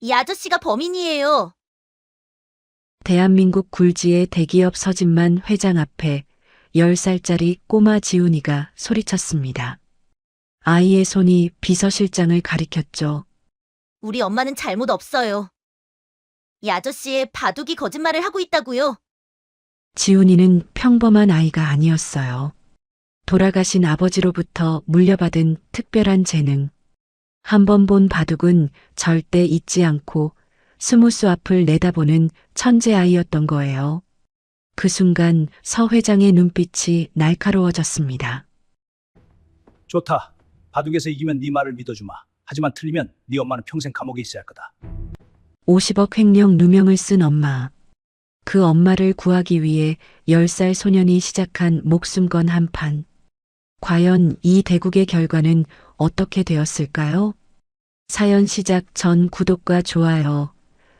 이 아저씨가 범인이에요. 대한민국 굴지의 대기업 서진만 회장 앞에 10살짜리 꼬마 지훈이가 소리쳤습니다. 아이의 손이 비서실장을 가리켰죠. 우리 엄마는 잘못 없어요. 이 아저씨의 바둑이 거짓말을 하고 있다고요. 지훈이는 평범한 아이가 아니었어요. 돌아가신 아버지로부터 물려받은 특별한 재능. 한 번 본 바둑은 절대 잊지 않고 스무스 앞을 내다보는 천재 아이였던 거예요. 그 순간 서 회장의 눈빛이 날카로워졌습니다. 좋다. 바둑에서 이기면 네 말을 믿어주마. 하지만 틀리면 네 엄마는 평생 감옥에 있어야 할 거다. 50억 횡령 누명을 쓴 엄마. 그 엄마를 구하기 위해 10살 소년이 시작한 목숨 건 한판. 과연 이 대국의 결과는 어떻게 되었을까요? 사연 시작 전 구독과 좋아요,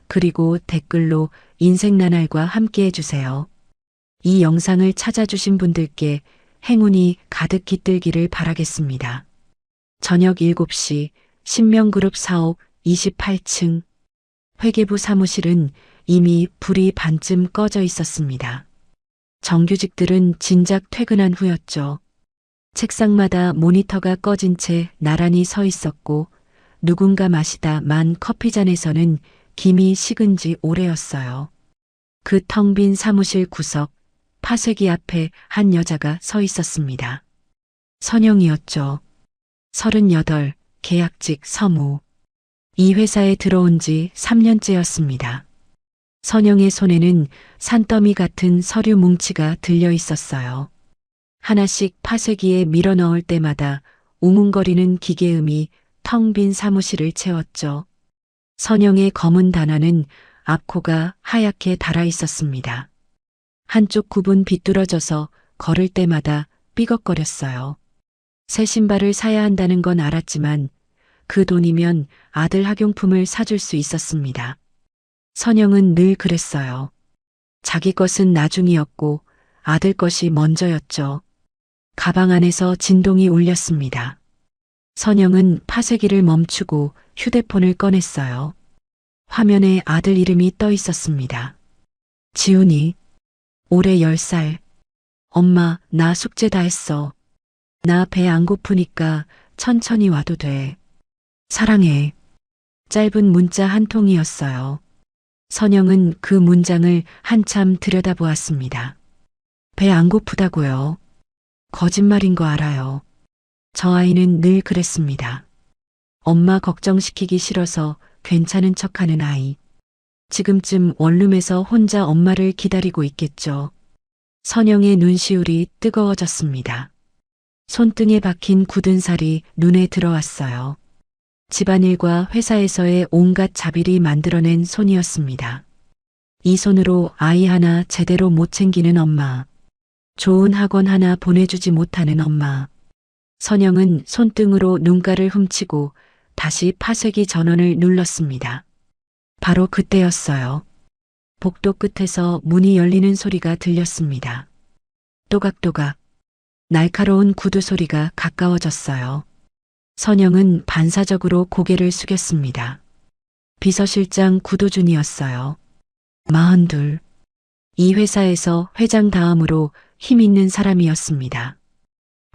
그리고 댓글로 인생 나날과 함께 해주세요. 이 영상을 찾아주신 분들께 행운이 가득 깃들기를 바라겠습니다. 저녁 7시 신명그룹 사옥 28층 회계부 사무실은 이미 불이 반쯤 꺼져 있었습니다. 정규직들은 진작 퇴근한 후였죠. 책상마다 모니터가 꺼진 채 나란히 서 있었고 누군가 마시다 만 커피잔에서는 김이 식은 지 오래였어요. 그 텅 빈 사무실 구석, 파쇄기 앞에 한 여자가 서 있었습니다. 선영이었죠. 38, 계약직 서무. 이 회사에 들어온 지 3년째였습니다. 선영의 손에는 산더미 같은 서류 뭉치가 들려 있었어요. 하나씩 파쇄기에 밀어 넣을 때마다 웅웅거리는 기계음이 텅 빈 사무실을 채웠죠. 선영의 검은 단화는 앞코가 하얗게 달아 있었습니다. 한쪽 굽은 비뚤어져서 걸을 때마다 삐걱거렸어요. 새 신발을 사야 한다는 건 알았지만 그 돈이면 아들 학용품을 사줄 수 있었습니다. 선영은 늘 그랬어요. 자기 것은 나중이었고 아들 것이 먼저였죠. 가방 안에서 진동이 울렸습니다. 선영은 파쇄기를 멈추고 휴대폰을 꺼냈어요. 화면에 아들 이름이 떠 있었습니다. 지훈이. 올해 10살. 엄마, 나 숙제 다 했어. 나 배 안 고프니까 천천히 와도 돼. 사랑해. 짧은 문자 한 통이었어요. 선영은 그 문장을 한참 들여다보았습니다. 배 안 고프다고요. 거짓말인 거 알아요. 저 아이는 늘 그랬습니다. 엄마 걱정시키기 싫어서 괜찮은 척하는 아이. 지금쯤 원룸에서 혼자 엄마를 기다리고 있겠죠. 선영의 눈시울이 뜨거워졌습니다. 손등에 박힌 굳은 살이 눈에 들어왔어요. 집안일과 회사에서의 온갖 자비리 만들어낸 손이었습니다. 이 손으로 아이 하나 제대로 못 챙기는 엄마. 좋은 학원 하나 보내주지 못하는 엄마. 선영은 손등으로 눈가를 훔치고 다시 파쇄기 전원을 눌렀습니다. 바로 그때였어요. 복도 끝에서 문이 열리는 소리가 들렸습니다. 또각또각. 날카로운 구두 소리가 가까워졌어요. 선영은 반사적으로 고개를 숙였습니다. 비서실장 구도준이었어요. 42. 이 회사에서 회장 다음으로 힘 있는 사람이었습니다.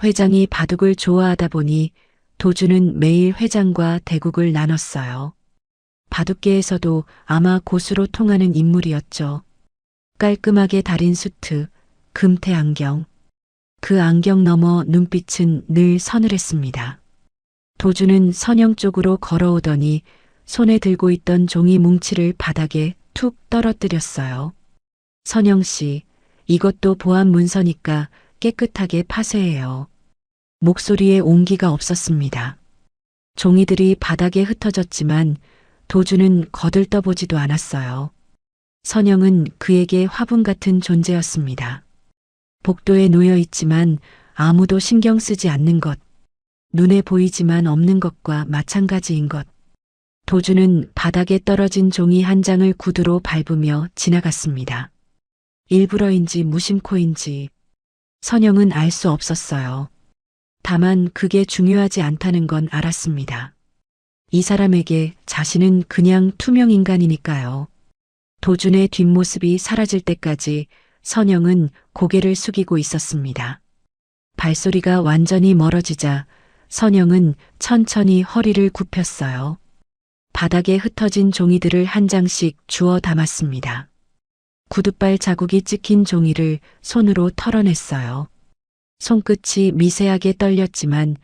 회장이 바둑을 좋아하다 보니 도준은 매일 회장과 대국을 나눴어요. 바둑계에서도 아마 고수로 통하는 인물이었죠. 깔끔하게 다린 수트, 금태 안경. 그 안경 너머 눈빛은 늘 서늘했습니다. 도준은 선영 쪽으로 걸어오더니 손에 들고 있던 종이 뭉치를 바닥에 툭 떨어뜨렸어요. 선영 씨, 이것도 보안 문서니까 깨끗하게 파쇄해요. 목소리에 온기가 없었습니다. 종이들이 바닥에 흩어졌지만 도준은 거들떠보지도 않았어요. 선영은 그에게 화분 같은 존재였습니다. 복도에 놓여 있지만 아무도 신경 쓰지 않는 것. 눈에 보이지만 없는 것과 마찬가지인 것. 도준은 바닥에 떨어진 종이 한 장을 구두로 밟으며 지나갔습니다. 일부러인지 무심코인지 선영은 알 수 없었어요. 다만 그게 중요하지 않다는 건 알았습니다. 이 사람에게 자신은 그냥 투명 인간이니까요. 도준의 뒷모습이 사라질 때까지 선영은 고개를 숙이고 있었습니다. 발소리가 완전히 멀어지자 선영은 천천히 허리를 굽혔어요. 바닥에 흩어진 종이들을 한 장씩 주워 담았습니다. 구둣발 자국이 찍힌 종이를 손으로 털어냈어요. 손끝이 미세하게 떨렸지만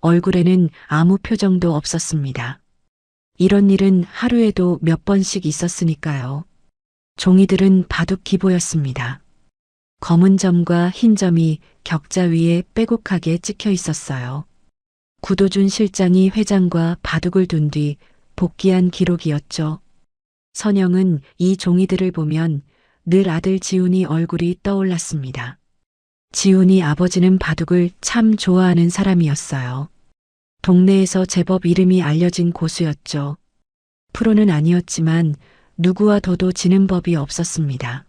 얼굴에는 아무 표정도 없었습니다. 이런 일은 하루에도 몇 번씩 있었으니까요. 종이들은 바둑 기보였습니다. 검은 점과 흰 점이 격자 위에 빼곡하게 찍혀 있었어요. 구도준 실장이 회장과 바둑을 둔 뒤 복귀한 기록이었죠. 선영은 이 종이들을 보면 늘 아들 지훈이 얼굴이 떠올랐습니다. 지훈이 아버지는 바둑을 참 좋아하는 사람이었어요. 동네에서 제법 이름이 알려진 고수였죠. 프로는 아니었지만 누구와 둬도 지는 법이 없었습니다.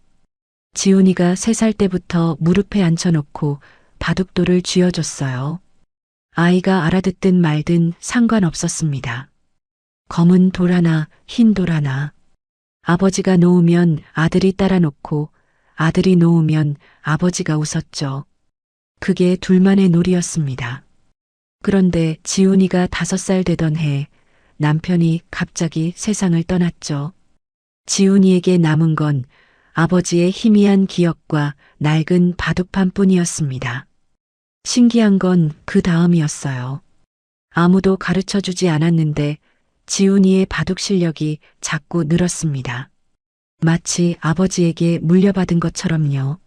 지훈이가 3살 때부터 무릎에 앉혀놓고 바둑돌을 쥐어줬어요. 아이가 알아듣든 말든 상관없었습니다. 검은 돌 하나, 흰 돌 하나. 아버지가 놓으면 아들이 따라 놓고 아들이 놓으면 아버지가 웃었죠. 그게 둘만의 놀이였습니다. 그런데 지훈이가 5살 되던 해 남편이 갑자기 세상을 떠났죠. 지훈이에게 남은 건 아버지의 희미한 기억과 낡은 바둑판뿐이었습니다. 신기한 건 그 다음이었어요. 아무도 가르쳐 주지 않았는데 지훈이의 바둑 실력이 자꾸 늘었습니다. 마치 아버지에게 물려받은 것처럼요.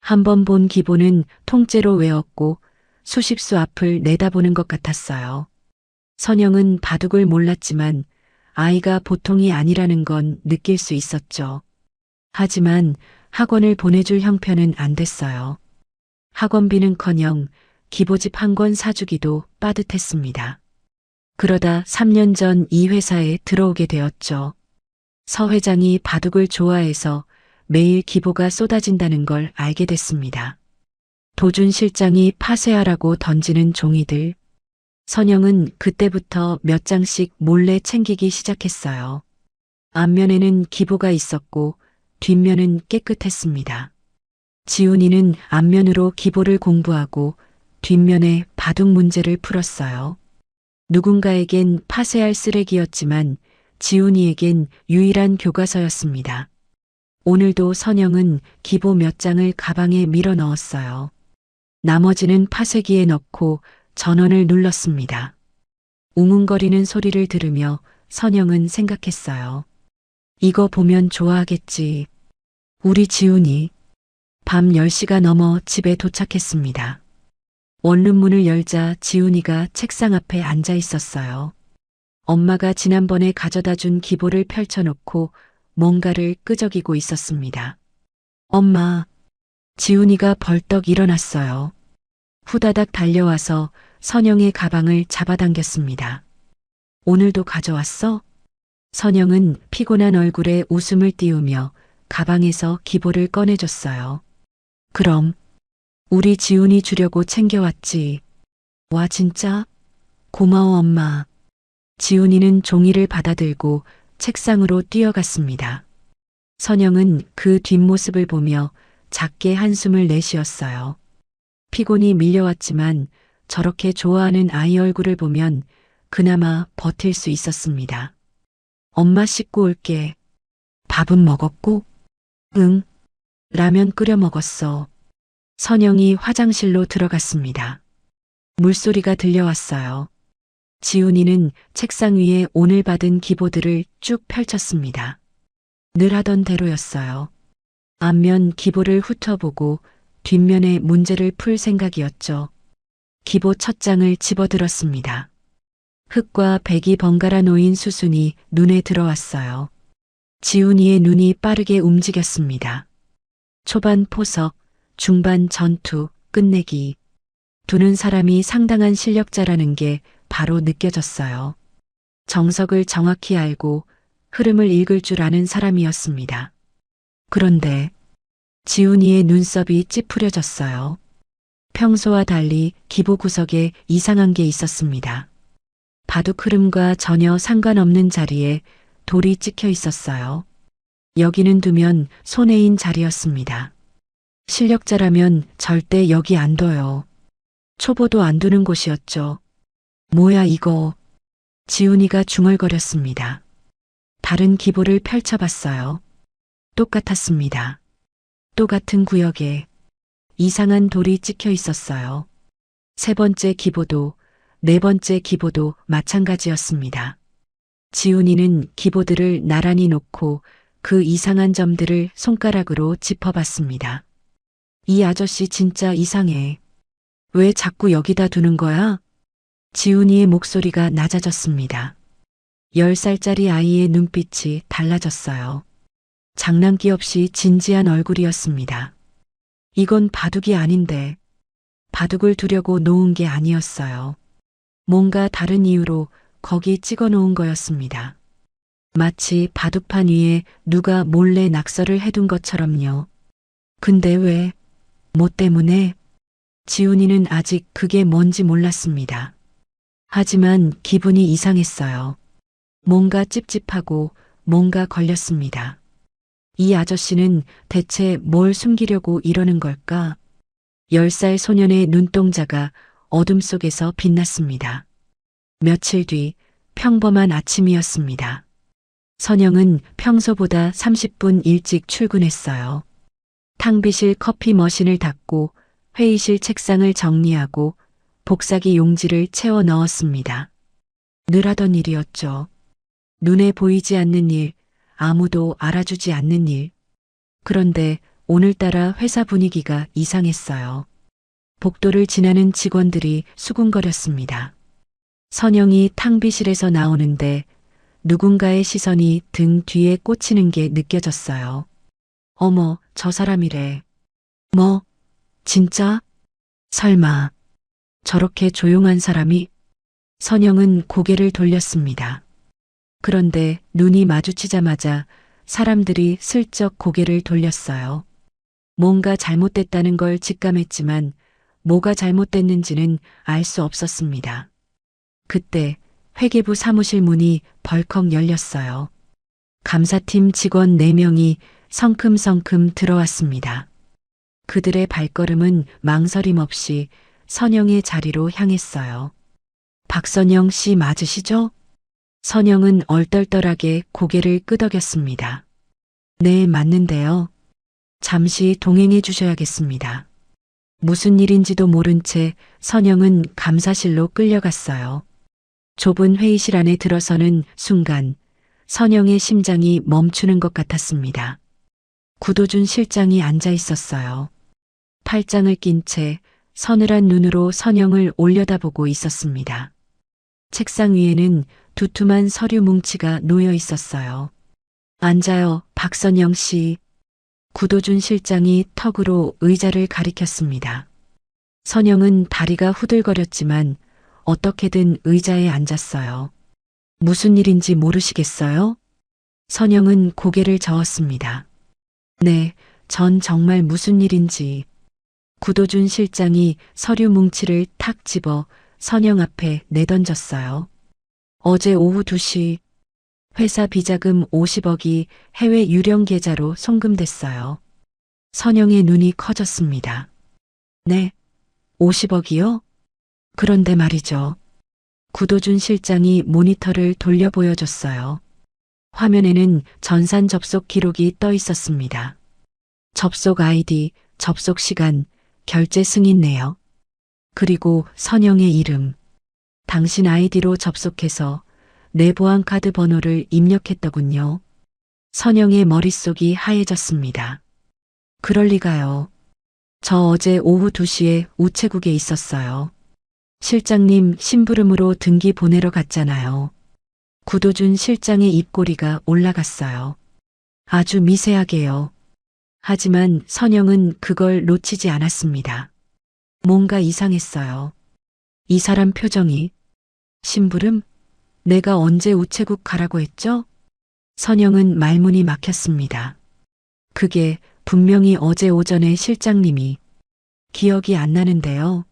한 번 본 기보는 통째로 외웠고 수십수 앞을 내다보는 것 같았어요. 선영은 바둑을 몰랐지만 아이가 보통이 아니라는 건 느낄 수 있었죠. 하지만 학원을 보내줄 형편은 안 됐어요. 학원비는커녕 기보집 한 권 사주기도 빠듯했습니다. 그러다 3년 전 이 회사에 들어오게 되었죠. 서 회장이 바둑을 좋아해서 매일 기보가 쏟아진다는 걸 알게 됐습니다. 도준 실장이 파쇄하라고 던지는 종이들. 선영은 그때부터 몇 장씩 몰래 챙기기 시작했어요. 앞면에는 기보가 있었고 뒷면은 깨끗했습니다. 지훈이는 앞면으로 기보를 공부하고 뒷면에 바둑 문제를 풀었어요. 누군가에겐 파쇄할 쓰레기였지만 지훈이에겐 유일한 교과서였습니다. 오늘도 선영은 기보 몇 장을 가방에 밀어 넣었어요. 나머지는 파쇄기에 넣고 전원을 눌렀습니다. 웅웅거리는 소리를 들으며 선영은 생각했어요. 이거 보면 좋아하겠지. 우리 지훈이. 밤 10시가 넘어 집에 도착했습니다. 원룸문을 열자 지훈이가 책상 앞에 앉아 있었어요. 엄마가 지난번에 가져다 준 기보를 펼쳐놓고 뭔가를 끄적이고 있었습니다. 엄마. 지훈이가 벌떡 일어났어요. 후다닥 달려와서 선영의 가방을 잡아당겼습니다. 오늘도 가져왔어? 선영은 피곤한 얼굴에 웃음을 띄우며 가방에서 기보를 꺼내줬어요. 그럼 우리 지훈이 주려고 챙겨왔지. 와 진짜? 고마워 엄마. 지훈이는 종이를 받아들고 책상으로 뛰어갔습니다. 선영은 그 뒷모습을 보며 작게 한숨을 내쉬었어요. 피곤이 밀려왔지만 저렇게 좋아하는 아이 얼굴을 보면 그나마 버틸 수 있었습니다. 엄마 씻고 올게. 밥은 먹었고? 응. 라면 끓여 먹었어. 선영이 화장실로 들어갔습니다. 물소리가 들려왔어요. 지훈이는 책상 위에 오늘 받은 기보들을 쭉 펼쳤습니다. 늘 하던 대로였어요. 앞면 기보를 훑어보고 뒷면에 문제를 풀 생각이었죠. 기보 첫 장을 집어들었습니다. 흙과 백이 번갈아 놓인 수순이 눈에 들어왔어요. 지훈이의 눈이 빠르게 움직였습니다. 초반 포석, 중반 전투, 끝내기. 두는 사람이 상당한 실력자라는 게 바로 느껴졌어요. 정석을 정확히 알고 흐름을 읽을 줄 아는 사람이었습니다. 그런데 지훈이의 눈썹이 찌푸려졌어요. 평소와 달리 기보 구석에 이상한 게 있었습니다. 바둑 흐름과 전혀 상관없는 자리에 돌이 찍혀 있었어요. 여기는 두면 손해인 자리였습니다. 실력자라면 절대 여기 안 둬요. 초보도 안 두는 곳이었죠. 뭐야 이거. 지훈이가 중얼거렸습니다. 다른 기보를 펼쳐봤어요. 똑같았습니다. 똑같은 구역에 이상한 돌이 찍혀 있었어요. 세 번째 기보도 네 번째 기보도 마찬가지였습니다. 지훈이는 기보들을 나란히 놓고 그 이상한 점들을 손가락으로 짚어봤습니다. 이 아저씨 진짜 이상해. 왜 자꾸 여기다 두는 거야? 지훈이의 목소리가 낮아졌습니다. 10살짜리 아이의 눈빛이 달라졌어요. 장난기 없이 진지한 얼굴이었습니다. 이건 바둑이 아닌데. 바둑을 두려고 놓은 게 아니었어요. 뭔가 다른 이유로 거기 찍어 놓은 거였습니다. 마치 바둑판 위에 누가 몰래 낙서를 해둔 것처럼요. 근데 왜? 뭐 때문에? 지훈이는 아직 그게 뭔지 몰랐습니다. 하지만 기분이 이상했어요. 뭔가 찝찝하고 뭔가 걸렸습니다. 이 아저씨는 대체 뭘 숨기려고 이러는 걸까? 10살 소년의 눈동자가 어둠 속에서 빛났습니다. 며칠 뒤 평범한 아침이었습니다. 선영은 평소보다 30분 일찍 출근했어요. 탕비실 커피 머신을 닫고 회의실 책상을 정리하고 복사기 용지를 채워 넣었습니다. 늘 하던 일이었죠. 눈에 보이지 않는 일, 아무도 알아주지 않는 일. 그런데 오늘따라 회사 분위기가 이상했어요. 복도를 지나는 직원들이 수군거렸습니다. 선영이 탕비실에서 나오는데 누군가의 시선이 등 뒤에 꽂히는 게 느껴졌어요. 어머, 저 사람이래. 뭐? 진짜? 설마. 저렇게 조용한 사람이? 선영은 고개를 돌렸습니다. 그런데 눈이 마주치자마자 사람들이 슬쩍 고개를 돌렸어요. 뭔가 잘못됐다는 걸 직감했지만 뭐가 잘못됐는지는 알 수 없었습니다. 그때 회계부 사무실 문이 벌컥 열렸어요. 감사팀 직원 4명이 성큼성큼 들어왔습니다. 그들의 발걸음은 망설임 없이 선영의 자리로 향했어요. 박선영 씨 맞으시죠? 선영은 얼떨떨하게 고개를 끄덕였습니다. 네, 맞는데요. 잠시 동행해 주셔야겠습니다. 무슨 일인지도 모른 채 선영은 감사실로 끌려갔어요. 좁은 회의실 안에 들어서는 순간 선영의 심장이 멈추는 것 같았습니다. 구도준 실장이 앉아 있었어요. 팔짱을 낀 채 서늘한 눈으로 선영을 올려다보고 있었습니다. 책상 위에는 두툼한 서류 뭉치가 놓여 있었어요. 앉아요, 박선영 씨. 구도준 실장이 턱으로 의자를 가리켰습니다. 선영은 다리가 후들거렸지만 어떻게든 의자에 앉았어요. 무슨 일인지 모르시겠어요? 선영은 고개를 저었습니다. 네, 전 정말 무슨 일인지. 구도준 실장이 서류 뭉치를 탁 집어 선영 앞에 내던졌어요. 어제 오후 2시 회사 비자금 50억이 해외 유령 계좌로 송금됐어요. 선영의 눈이 커졌습니다. 네, 50억이요? 그런데 말이죠. 구도준 실장이 모니터를 돌려 보여줬어요. 화면에는 전산 접속 기록이 떠 있었습니다. 접속 아이디, 접속 시간, 결제 승인 내역. 그리고 선영의 이름. 당신 아이디로 접속해서 내 보안카드 번호를 입력했더군요. 선영의 머릿속이 하얘졌습니다. 그럴 리가요. 저 어제 오후 2시에 우체국에 있었어요. 실장님 심부름으로 등기 보내러 갔잖아요. 구도준 실장의 입꼬리가 올라갔어요. 아주 미세하게요. 하지만 선영은 그걸 놓치지 않았습니다. 뭔가 이상했어요. 이 사람 표정이. 심부름? 내가 언제 우체국 가라고 했죠? 선영은 말문이 막혔습니다. 그게 분명히 어제 오전에 실장님이. 기억이 안 나는데요.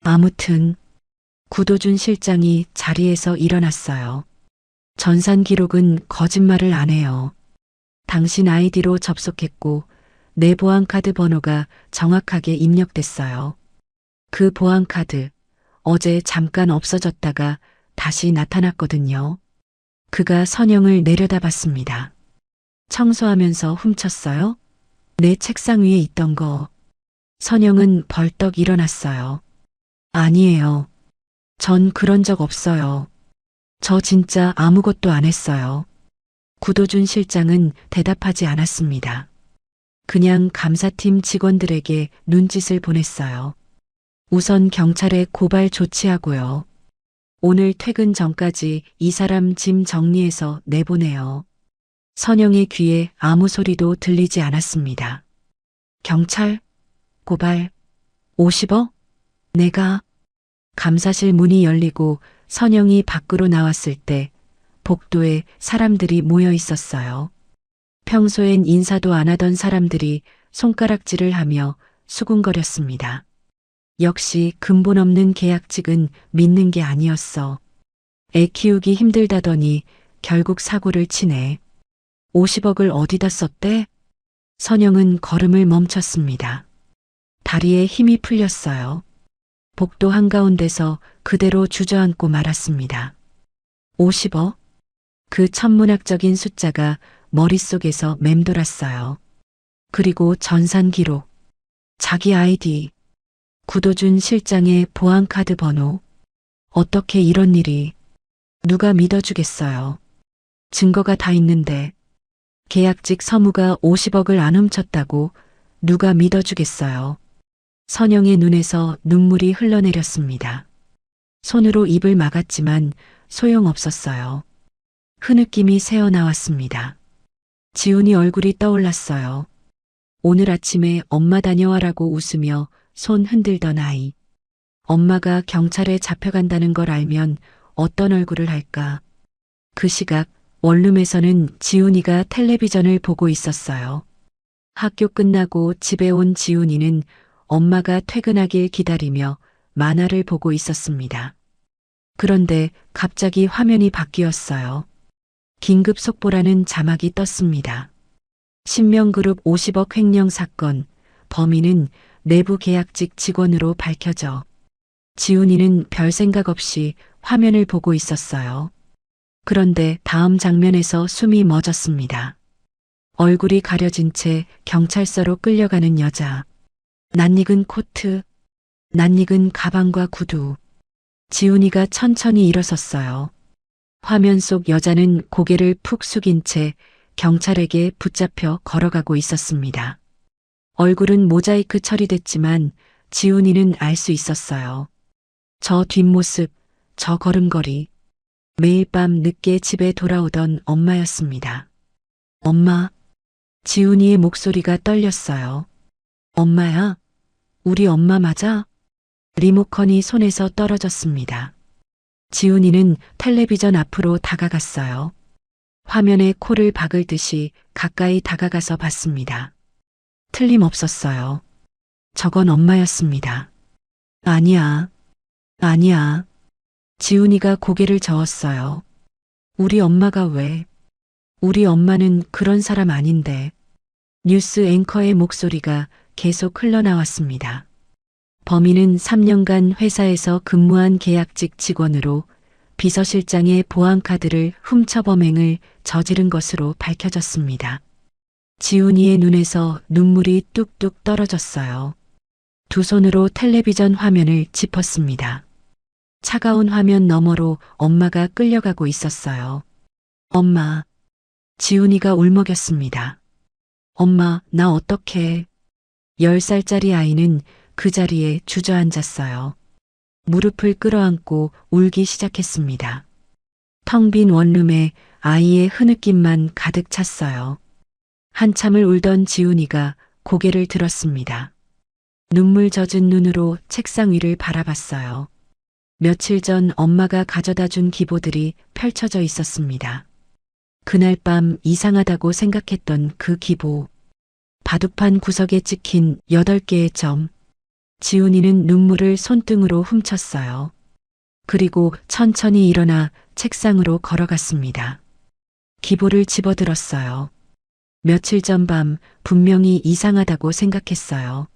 아무튼 구도준 실장이 자리에서 일어났어요. 전산 기록은 거짓말을 안 해요. 당신 아이디로 접속했고 내 보안카드 번호가 정확하게 입력됐어요. 그 보안카드 어제 잠깐 없어졌다가 다시 나타났거든요. 그가 선영을 내려다봤습니다. 청소하면서 훔쳤어요? 내 책상 위에 있던 거. 선영은 벌떡 일어났어요. 아니에요. 전 그런 적 없어요. 저 진짜 아무것도 안 했어요. 구도준 실장은 대답하지 않았습니다. 그냥 감사팀 직원들에게 눈짓을 보냈어요. 우선 경찰에 고발 조치하고요. 오늘 퇴근 전까지 이 사람 짐 정리해서 내보내요. 선영의 귀에 아무 소리도 들리지 않았습니다. 경찰? 고발? 50억? 내가? 감사실 문이 열리고 선영이 밖으로 나왔을 때 복도에 사람들이 모여 있었어요. 평소엔 인사도 안 하던 사람들이 손가락질을 하며 수군거렸습니다. 역시 근본 없는 계약직은 믿는 게 아니었어. 애 키우기 힘들다더니 결국 사고를 치네. 50억을 어디다 썼대? 선영은 걸음을 멈췄습니다. 다리에 힘이 풀렸어요. 복도 한가운데서 그대로 주저앉고 말았습니다. 50억? 그 천문학적인 숫자가 머릿속에서 맴돌았어요. 그리고 전산 기록, 자기 아이디, 구도준 실장의 보안카드 번호. 어떻게 이런 일이. 누가 믿어주겠어요. 증거가 다 있는데. 계약직 서무가 50억을 안 훔쳤다고 누가 믿어주겠어요. 선영의 눈에서 눈물이 흘러내렸습니다. 손으로 입을 막았지만 소용없었어요. 흐느낌이 새어나왔습니다. 지훈이 얼굴이 떠올랐어요. 오늘 아침에 엄마 다녀와라고 웃으며 손 흔들던 아이. 엄마가 경찰에 잡혀간다는 걸 알면 어떤 얼굴을 할까. 그 시각 원룸에서는 지훈이가 텔레비전을 보고 있었어요. 학교 끝나고 집에 온 지훈이는 엄마가 퇴근하길 기다리며 만화를 보고 있었습니다. 그런데 갑자기 화면이 바뀌었어요. 긴급 속보라는 자막이 떴습니다. 신명그룹 50억 횡령 사건, 범인은 내부 계약직 직원으로 밝혀져. 지훈이는 별 생각 없이 화면을 보고 있었어요. 그런데 다음 장면에서 숨이 멎었습니다. 얼굴이 가려진 채 경찰서로 끌려가는 여자. 낯익은 코트, 낯익은 가방과 구두. 지훈이가 천천히 일어섰어요. 화면 속 여자는 고개를 푹 숙인 채 경찰에게 붙잡혀 걸어가고 있었습니다. 얼굴은 모자이크 처리됐지만 지훈이는 알 수 있었어요. 저 뒷모습, 저 걸음걸이. 매일 밤 늦게 집에 돌아오던 엄마였습니다. 엄마. 지훈이의 목소리가 떨렸어요. 엄마야? 우리 엄마 맞아? 리모컨이 손에서 떨어졌습니다. 지훈이는 텔레비전 앞으로 다가갔어요. 화면에 코를 박을 듯이 가까이 다가가서 봤습니다. 틀림없었어요. 저건 엄마였습니다. 아니야. 아니야. 지훈이가 고개를 저었어요. 우리 엄마가 왜? 우리 엄마는 그런 사람 아닌데. 뉴스 앵커의 목소리가 계속 흘러나왔습니다. 범인은 3년간 회사에서 근무한 계약직 직원으로 비서실장의 보안카드를 훔쳐 범행을 저지른 것으로 밝혀졌습니다. 지훈이의 눈에서 눈물이 뚝뚝 떨어졌어요. 두 손으로 텔레비전 화면을 짚었습니다. 차가운 화면 너머로 엄마가 끌려가고 있었어요. 엄마. 지훈이가 울먹였습니다. 엄마, 나 어떡해. 10살짜리 아이는 그 자리에 주저앉았어요. 무릎을 끌어안고 울기 시작했습니다. 텅 빈 원룸에 아이의 흐느낌만 가득 찼어요. 한참을 울던 지훈이가 고개를 들었습니다. 눈물 젖은 눈으로 책상 위를 바라봤어요. 며칠 전 엄마가 가져다 준 기보들이 펼쳐져 있었습니다. 그날 밤 이상하다고 생각했던 그 기보. 바둑판 구석에 찍힌 8개의 점. 지훈이는 눈물을 손등으로 훔쳤어요. 그리고 천천히 일어나 책상으로 걸어갔습니다. 기보를 집어들었어요. 며칠 전 밤 분명히 이상하다고 생각했어요.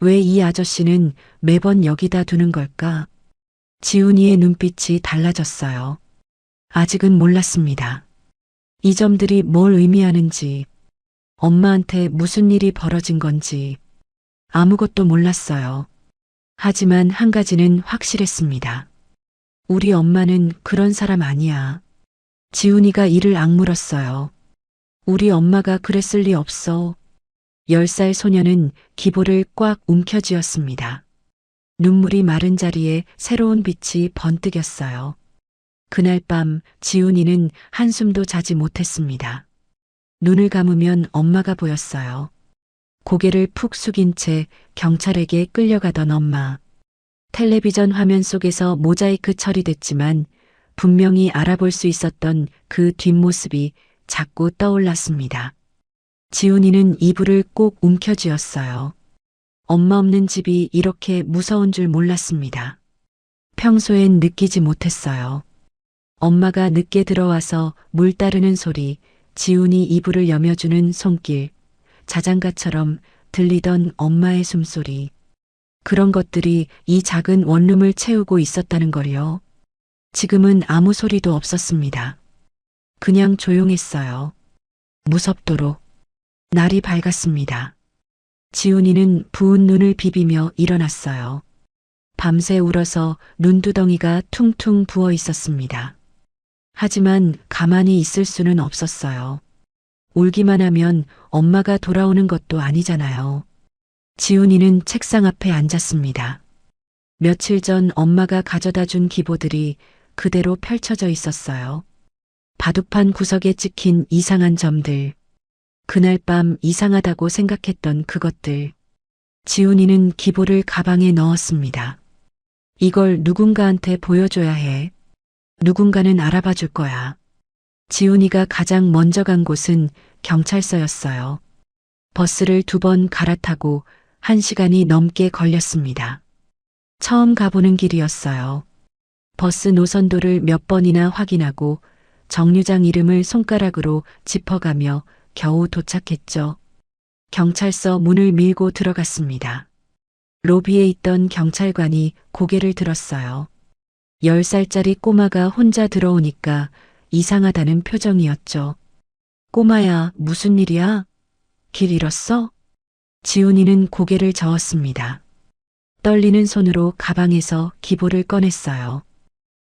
왜 이 아저씨는 매번 여기다 두는 걸까? 지훈이의 눈빛이 달라졌어요. 아직은 몰랐습니다. 이 점들이 뭘 의미하는지, 엄마한테 무슨 일이 벌어진 건지 아무것도 몰랐어요. 하지만 한 가지는 확실했습니다. 우리 엄마는 그런 사람 아니야. 지훈이가 이를 악물었어요. 우리 엄마가 그랬을 리 없어. 10살 소녀는 기보를 꽉 움켜쥐었습니다. 눈물이 마른 자리에 새로운 빛이 번뜩였어요. 그날 밤 지훈이는 한숨도 자지 못했습니다. 눈을 감으면 엄마가 보였어요. 고개를 푹 숙인 채 경찰에게 끌려가던 엄마. 텔레비전 화면 속에서 모자이크 처리됐지만 분명히 알아볼 수 있었던 그 뒷모습이 자꾸 떠올랐습니다. 지훈이는 이불을 꼭 움켜쥐었어요. 엄마 없는 집이 이렇게 무서운 줄 몰랐습니다. 평소엔 느끼지 못했어요. 엄마가 늦게 들어와서 물 따르는 소리, 지훈이 이불을 여며주는 손길, 자장가처럼 들리던 엄마의 숨소리. 그런 것들이 이 작은 원룸을 채우고 있었다는 걸요. 지금은 아무 소리도 없었습니다. 그냥 조용했어요. 무섭도록. 날이 밝았습니다. 지훈이는 부은 눈을 비비며 일어났어요. 밤새 울어서 눈두덩이가 퉁퉁 부어 있었습니다. 하지만 가만히 있을 수는 없었어요. 울기만 하면 엄마가 돌아오는 것도 아니잖아요. 지훈이는 책상 앞에 앉았습니다. 며칠 전 엄마가 가져다 준 기보들이 그대로 펼쳐져 있었어요. 바둑판 구석에 찍힌 이상한 점들. 그날 밤 이상하다고 생각했던 그것들. 지훈이는 기보를 가방에 넣었습니다. 이걸 누군가한테 보여줘야 해. 누군가는 알아봐 줄 거야. 지훈이가 가장 먼저 간 곳은 경찰서였어요. 버스를 2번 갈아타고 1시간이 넘게 걸렸습니다. 처음 가보는 길이었어요. 버스 노선도를 몇 번이나 확인하고 정류장 이름을 손가락으로 짚어가며 겨우 도착했죠. 경찰서 문을 밀고 들어갔습니다. 로비에 있던 경찰관이 고개를 들었어요. 10살짜리 꼬마가 혼자 들어오니까 이상하다는 표정이었죠. 꼬마야, 무슨 일이야? 길 잃었어? 지훈이는 고개를 저었습니다. 떨리는 손으로 가방에서 기보를 꺼냈어요.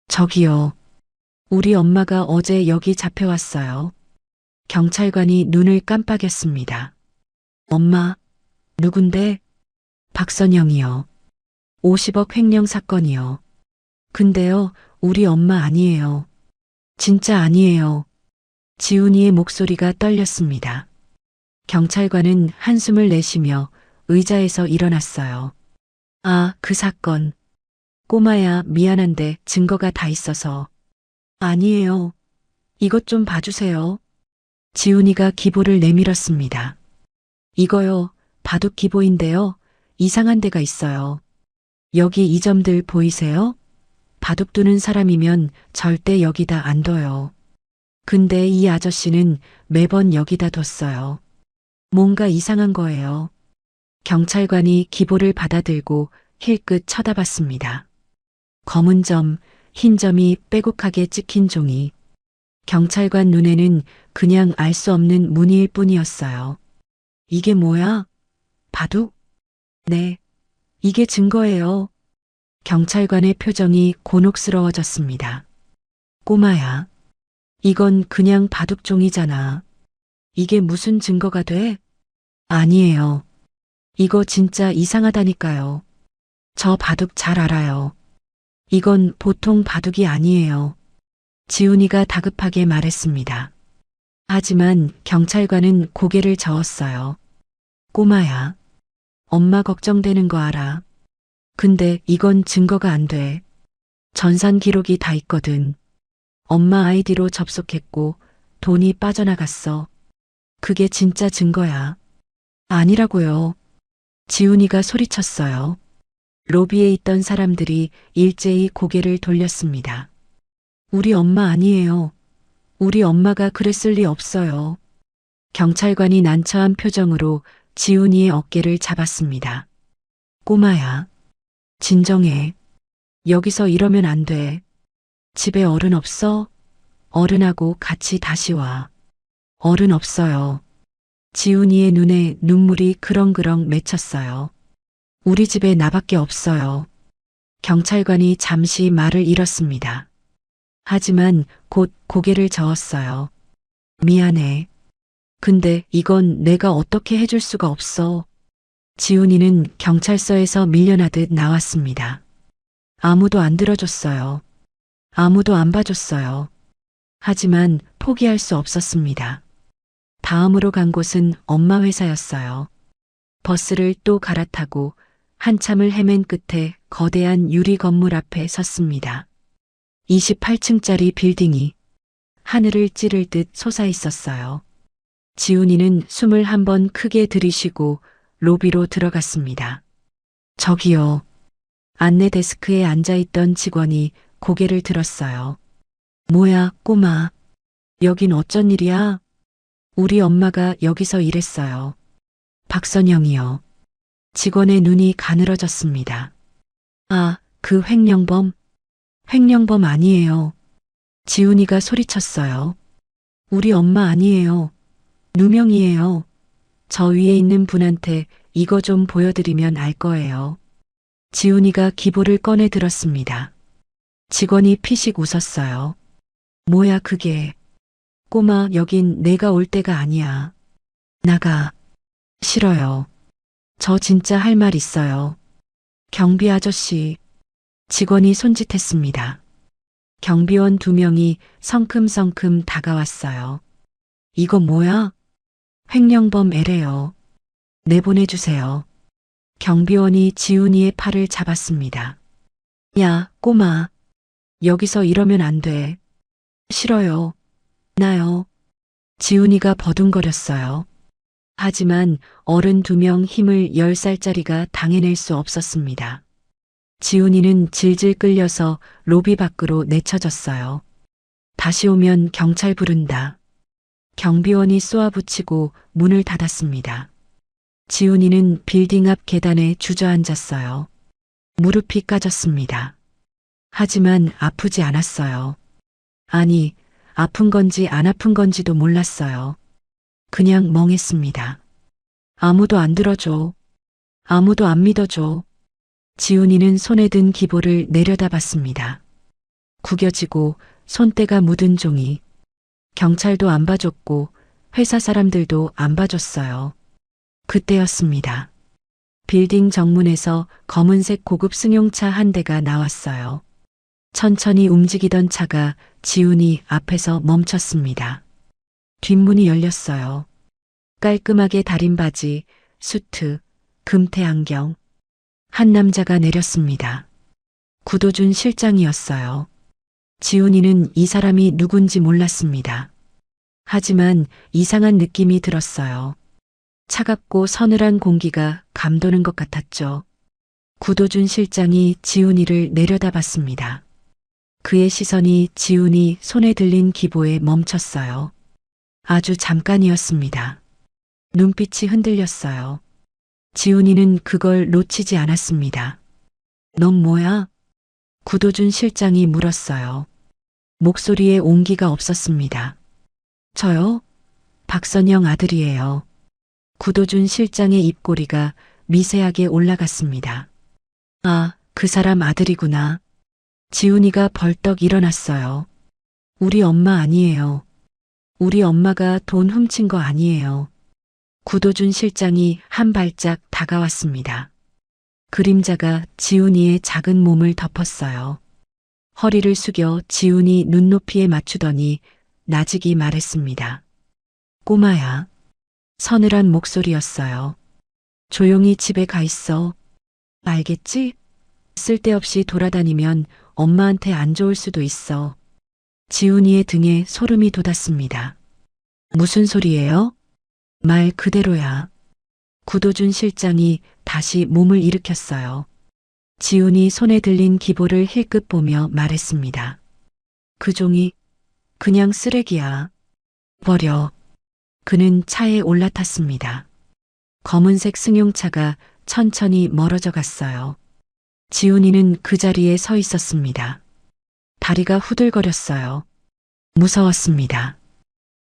저기요. 우리 엄마가 어제 여기 잡혀왔어요. 경찰관이 눈을 깜빡였습니다. 엄마, 누군데? 박선영이요. 50억 횡령 사건이요. 근데요, 우리 엄마 아니에요. 진짜 아니에요. 지훈이의 목소리가 떨렸습니다. 경찰관은 한숨을 내쉬며 의자에서 일어났어요. 아, 그 사건. 꼬마야, 미안한데 증거가 다 있어서. 아니에요. 이것 좀 봐주세요. 지훈이가 기보를 내밀었습니다. 이거요, 바둑 기보인데요. 이상한 데가 있어요. 여기 이 점들 보이세요? 바둑 두는 사람이면 절대 여기다 안 둬요. 근데 이 아저씨는 매번 여기다 뒀어요. 뭔가 이상한 거예요. 경찰관이 기보를 받아들고 힐끗 쳐다봤습니다. 검은 점, 흰 점이 빼곡하게 찍힌 종이. 경찰관 눈에는 그냥 알 수 없는 무늬일 뿐이었어요. 이게 뭐야? 바둑? 네. 이게 증거예요. 경찰관의 표정이 곤혹스러워졌습니다. 꼬마야. 이건 그냥 바둑종이잖아. 이게 무슨 증거가 돼? 아니에요. 이거 진짜 이상하다니까요. 저 바둑 잘 알아요. 이건 보통 바둑이 아니에요. 지훈이가 다급하게 말했습니다. 하지만 경찰관은 고개를 저었어요. 꼬마야. 엄마 걱정되는 거 알아. 근데 이건 증거가 안 돼. 전산 기록이 다 있거든. 엄마 아이디로 접속했고 돈이 빠져나갔어. 그게 진짜 증거야. 아니라고요. 지훈이가 소리쳤어요. 로비에 있던 사람들이 일제히 고개를 돌렸습니다. 우리 엄마 아니에요. 우리 엄마가 그랬을 리 없어요. 경찰관이 난처한 표정으로 지훈이의 어깨를 잡았습니다. 꼬마야, 진정해. 여기서 이러면 안 돼. 집에 어른 없어? 어른하고 같이 다시 와. 어른 없어요. 지훈이의 눈에 눈물이 그렁그렁 맺혔어요. 우리 집에 나밖에 없어요. 경찰관이 잠시 말을 잃었습니다. 하지만 곧 고개를 저었어요. 미안해. 근데 이건 내가 어떻게 해줄 수가 없어. 지훈이는 경찰서에서 밀려나듯 나왔습니다. 아무도 안 들어줬어요. 아무도 안 봐줬어요. 하지만 포기할 수 없었습니다. 다음으로 간 곳은 엄마 회사였어요. 버스를 또 갈아타고 한참을 헤맨 끝에 거대한 유리 건물 앞에 섰습니다. 28층짜리 빌딩이 하늘을 찌를 듯 솟아 있었어요. 지훈이는 숨을 한번 크게 들이쉬고 로비로 들어갔습니다. 저기요. 안내 데스크에 앉아있던 직원이 고개를 들었어요. 뭐야, 꼬마. 여긴 어쩐 일이야? 우리 엄마가 여기서 일했어요. 박선영이요. 직원의 눈이 가늘어졌습니다. 아, 그 횡령범? 횡령범 아니에요. 지훈이가 소리쳤어요. 우리 엄마 아니에요. 누명이에요. 저 위에 있는 분한테 이거 좀 보여드리면 알 거예요. 지훈이가 기보를 꺼내 들었습니다. 직원이 피식 웃었어요. 뭐야 그게. 꼬마, 여긴 내가 올 때가 아니야. 나가. 싫어요. 저 진짜 할 말 있어요. 경비 아저씨. 직원이 손짓했습니다. 경비원 2명이 성큼성큼 다가왔어요. 이거 뭐야? 횡령범 애래요. 내보내주세요. 경비원이 지훈이의 팔을 잡았습니다. 야, 꼬마. 여기서 이러면 안 돼. 싫어요. 나요. 지훈이가 버둥거렸어요. 하지만 어른 2명 힘을 10살짜리가 당해낼 수 없었습니다. 지훈이는 질질 끌려서 로비 밖으로 내쳐졌어요. 다시 오면 경찰 부른다. 경비원이 쏘아붙이고 문을 닫았습니다. 지훈이는 빌딩 앞 계단에 주저앉았어요. 무릎이 까졌습니다. 하지만 아프지 않았어요. 아니, 아픈 건지 안 아픈 건지도 몰랐어요. 그냥 멍했습니다. 아무도 안 들어줘. 아무도 안 믿어줘. 지훈이는 손에 든 기보를 내려다봤습니다. 구겨지고 손때가 묻은 종이. 경찰도 안 봐줬고 회사 사람들도 안 봐줬어요. 그때였습니다. 빌딩 정문에서 검은색 고급 승용차 한 대가 나왔어요. 천천히 움직이던 차가 지훈이 앞에서 멈췄습니다. 뒷문이 열렸어요. 깔끔하게 다린 바지, 수트, 금태 안경. 한 남자가 내렸습니다. 구도준 실장이었어요. 지훈이는 이 사람이 누군지 몰랐습니다. 하지만 이상한 느낌이 들었어요. 차갑고 서늘한 공기가 감도는 것 같았죠. 구도준 실장이 지훈이를 내려다봤습니다. 그의 시선이 지훈이 손에 들린 기보에 멈췄어요. 아주 잠깐이었습니다. 눈빛이 흔들렸어요. 지훈이는 그걸 놓치지 않았습니다. 넌 뭐야? 구도준 실장이 물었어요. 목소리에 온기가 없었습니다. 저요? 박선영 아들이에요. 구도준 실장의 입꼬리가 미세하게 올라갔습니다. 아, 그 사람 아들이구나. 지훈이가 벌떡 일어났어요. 우리 엄마 아니에요. 우리 엄마가 돈 훔친 거 아니에요. 구도준 실장이 한 발짝 다가왔습니다. 그림자가 지훈이의 작은 몸을 덮었어요. 허리를 숙여 지훈이 눈높이에 맞추더니 나직이 말했습니다. 꼬마야. 서늘한 목소리였어요. 조용히 집에 가 있어. 알겠지? 쓸데없이 돌아다니면 엄마한테 안 좋을 수도 있어. 지훈이의 등에 소름이 돋았습니다. 무슨 소리예요? 말 그대로야. 구도준 실장이 다시 몸을 일으켰어요. 지훈이 손에 들린 기보를 힐끗 보며 말했습니다. 그 종이 그냥 쓰레기야. 버려. 그는 차에 올라탔습니다. 검은색 승용차가 천천히 멀어져 갔어요. 지훈이는 그 자리에 서 있었습니다. 다리가 후들거렸어요. 무서웠습니다.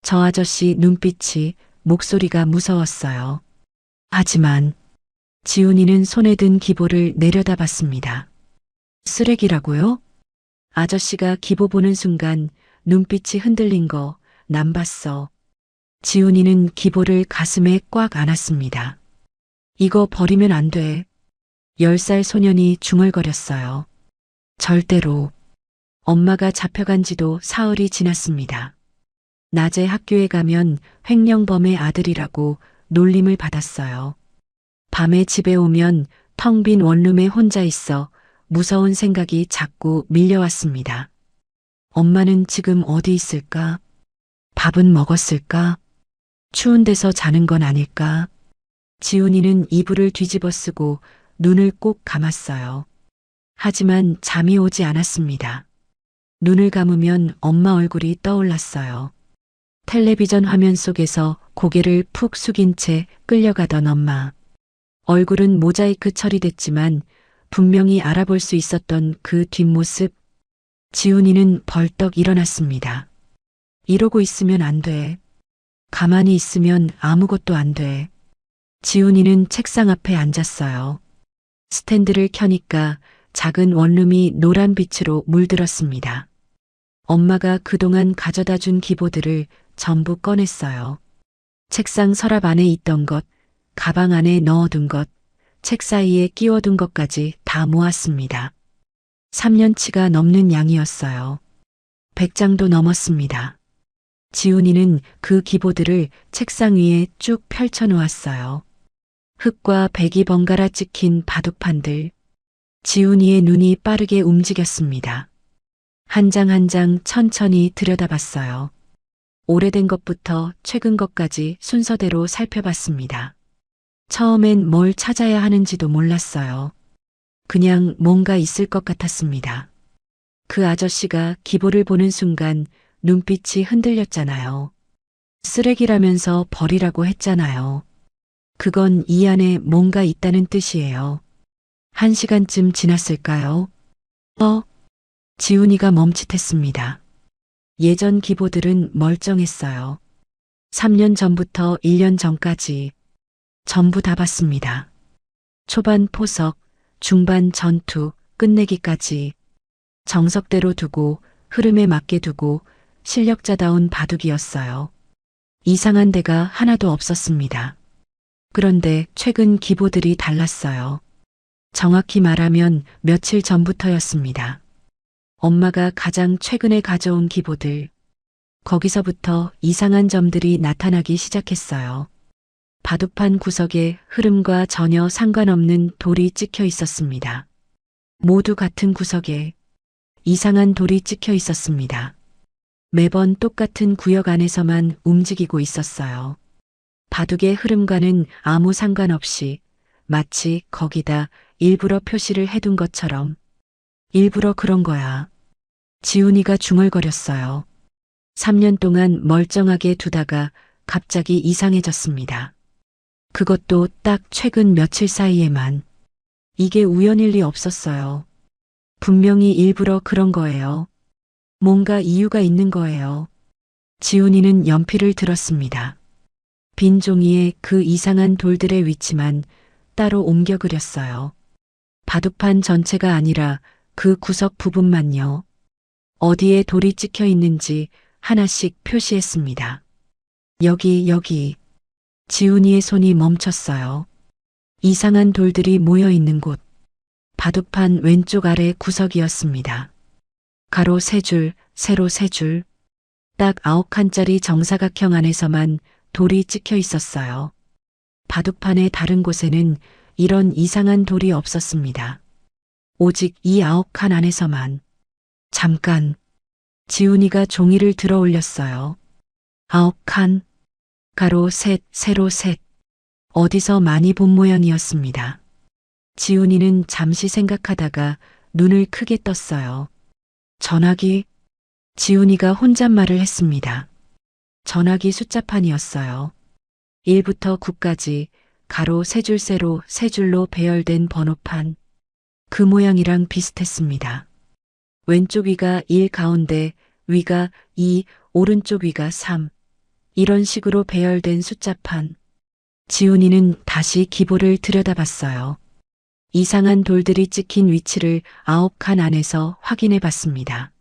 저 아저씨 눈빛이, 목소리가 무서웠어요. 하지만 지훈이는 손에 든 기보를 내려다봤습니다. 쓰레기라고요? 아저씨가 기보 보는 순간 눈빛이 흔들린 거 난 봤어. 지훈이는 기보를 가슴에 꽉 안았습니다. 이거 버리면 안 돼. 10살 소년이 중얼거렸어요. 절대로. 엄마가 잡혀간 지도 사흘이 지났습니다. 낮에 학교에 가면 횡령범의 아들이라고 놀림을 받았어요. 밤에 집에 오면 텅 빈 원룸에 혼자 있어 무서운 생각이 자꾸 밀려왔습니다. 엄마는 지금 어디 있을까? 밥은 먹었을까? 추운 데서 자는 건 아닐까? 지훈이는 이불을 뒤집어 쓰고 눈을 꼭 감았어요. 하지만 잠이 오지 않았습니다. 눈을 감으면 엄마 얼굴이 떠올랐어요. 텔레비전 화면 속에서 고개를 푹 숙인 채 끌려가던 엄마. 얼굴은 모자이크 처리됐지만 분명히 알아볼 수 있었던 그 뒷모습. 지훈이는 벌떡 일어났습니다. 이러고 있으면 안 돼. 가만히 있으면 아무것도 안 돼. 지훈이는 책상 앞에 앉았어요. 스탠드를 켜니까 작은 원룸이 노란 빛으로 물들었습니다. 엄마가 그동안 가져다 준 기보들을 전부 꺼냈어요. 책상 서랍 안에 있던 것, 가방 안에 넣어둔 것, 책 사이에 끼워둔 것까지 다 모았습니다. 3년치가 넘는 양이었어요. 100장도 넘었습니다. 지훈이는 그 기보들을 책상 위에 쭉 펼쳐 놓았어요. 흙과 백이 번갈아 찍힌 바둑판들. 지훈이의 눈이 빠르게 움직였습니다. 한 장 한 장 천천히 들여다봤어요. 오래된 것부터 최근 것까지 순서대로 살펴봤습니다. 처음엔 뭘 찾아야 하는지도 몰랐어요. 그냥 뭔가 있을 것 같았습니다. 그 아저씨가 기보를 보는 순간 눈빛이 흔들렸잖아요. 쓰레기라면서 버리라고 했잖아요. 그건 이 안에 뭔가 있다는 뜻이에요. 1시간쯤 지났을까요? 지훈이가 멈칫했습니다. 예전 기보들은 멀쩡했어요. 3년 전부터 1년 전까지 전부 다 봤습니다. 초반 포석, 중반 전투, 끝내기까지 정석대로 두고 흐름에 맞게 두고 실력자다운 바둑이었어요. 이상한 데가 하나도 없었습니다. 그런데 최근 기보들이 달랐어요. 정확히 말하면 며칠 전부터였습니다. 엄마가 가장 최근에 가져온 기보들. 거기서부터 이상한 점들이 나타나기 시작했어요. 바둑판 구석에 흐름과 전혀 상관없는 돌이 찍혀 있었습니다. 모두 같은 구석에 이상한 돌이 찍혀 있었습니다. 매번 똑같은 구역 안에서만 움직이고 있었어요. 바둑의 흐름과는 아무 상관없이 마치 거기다 일부러 표시를 해둔 것처럼. 일부러 그런 거야. 지훈이가 중얼거렸어요. 3년 동안 멀쩡하게 두다가 갑자기 이상해졌습니다. 그것도 딱 최근 며칠 사이에만. 이게 우연일 리 없었어요. 분명히 일부러 그런 거예요. 뭔가 이유가 있는 거예요. 지훈이는 연필을 들었습니다. 빈 종이에 그 이상한 돌들의 위치만 따로 옮겨 그렸어요. 바둑판 전체가 아니라 그 구석 부분만요. 어디에 돌이 찍혀 있는지 하나씩 표시했습니다. 여기. 지훈이의 손이 멈췄어요. 이상한 돌들이 모여 있는 곳. 바둑판 왼쪽 아래 구석이었습니다. 가로 3줄, 세로 3줄. 딱 9칸짜리 정사각형 안에서만 돌이 찍혀 있었어요. 바둑판의 다른 곳에는 이런 이상한 돌이 없었습니다. 오직 이 9칸 안에서만. 잠깐. 지훈이가 종이를 들어 올렸어요. 9칸. 가로 3, 세로 3. 어디서 많이 본 모양이었습니다. 지훈이는 잠시 생각하다가 눈을 크게 떴어요. 전화기? 지훈이가 혼잣말을 했습니다. 전화기 숫자판이었어요. 1부터 9까지 가로 세 줄 세로 세 줄로 배열된 번호판. 그 모양이랑 비슷했습니다. 왼쪽 위가 1 가운데 위가 2, 오른쪽 위가 3. 이런 식으로 배열된 숫자판. 지훈이는 다시 기보를 들여다봤어요. 이상한 돌들이 찍힌 위치를 9칸 안에서 확인해 봤습니다.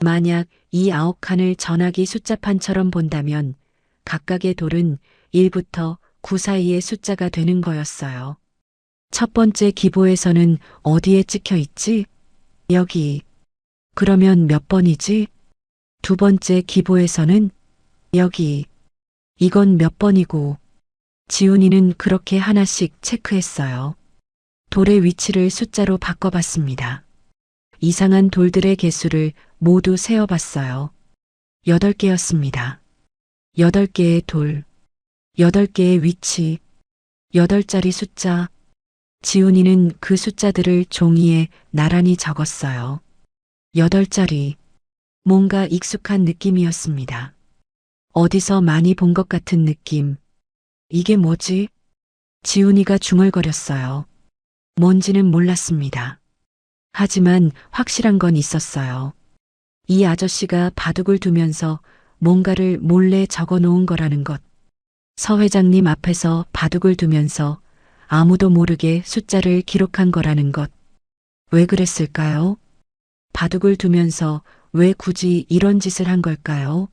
만약 이 9칸을 전화기 숫자판처럼 본다면 각각의 돌은 1부터 9 사이의 숫자가 되는 거였어요. 첫 번째 기보에서는 어디에 찍혀 있지? 여기. 그러면 몇 번이지? 두 번째 기보에서는 여기. 이건 몇 번이고. 지훈이는 그렇게 하나씩 체크했어요. 돌의 위치를 숫자로 바꿔봤습니다. 이상한 돌들의 개수를 모두 세어봤어요. 8개였습니다. 8개의 돌, 8개의 위치, 8자리 숫자. 지훈이는 그 숫자들을 종이에 나란히 적었어요. 8자리. 뭔가 익숙한 느낌이었습니다. 어디서 많이 본 것 같은 느낌. 이게 뭐지? 지훈이가 중얼거렸어요. 뭔지는 몰랐습니다. 하지만 확실한 건 있었어요. 이 아저씨가 바둑을 두면서 뭔가를 몰래 적어 놓은 거라는 것. 서 회장님 앞에서 바둑을 두면서 아무도 모르게 숫자를 기록한 거라는 것. 왜 그랬을까요? 바둑을 두면서 왜 굳이 이런 짓을 한 걸까요?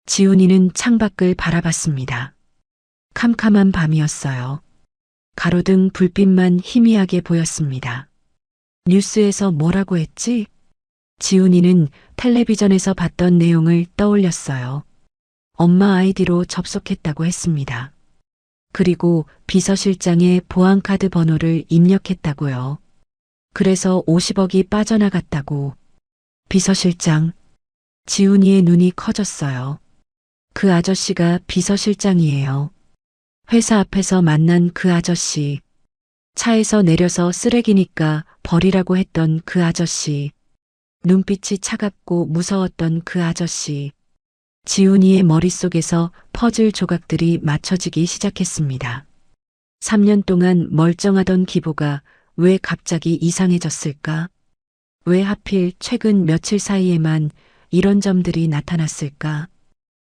지훈이는 창밖을 바라봤습니다. 캄캄한 밤이었어요. 가로등 불빛만 희미하게 보였습니다. 뉴스에서 뭐라고 했지? 지훈이는 텔레비전에서 봤던 내용을 떠올렸어요. 엄마 아이디로 접속했다고 했습니다. 그리고 비서실장의 보안카드 번호를 입력했다고요. 그래서 50억이 빠져나갔다고. 비서실장. 지훈이의 눈이 커졌어요. 그 아저씨가 비서실장이에요. 회사 앞에서 만난 그 아저씨. 차에서 내려서 쓰레기니까 버리라고 했던 그 아저씨. 눈빛이 차갑고 무서웠던 그 아저씨. 지훈이의 머릿속에서 퍼즐 조각들이 맞춰지기 시작했습니다. 3년 동안 멀쩡하던 기보가 왜 갑자기 이상해졌을까? 왜 하필 최근 며칠 사이에만 이런 점들이 나타났을까?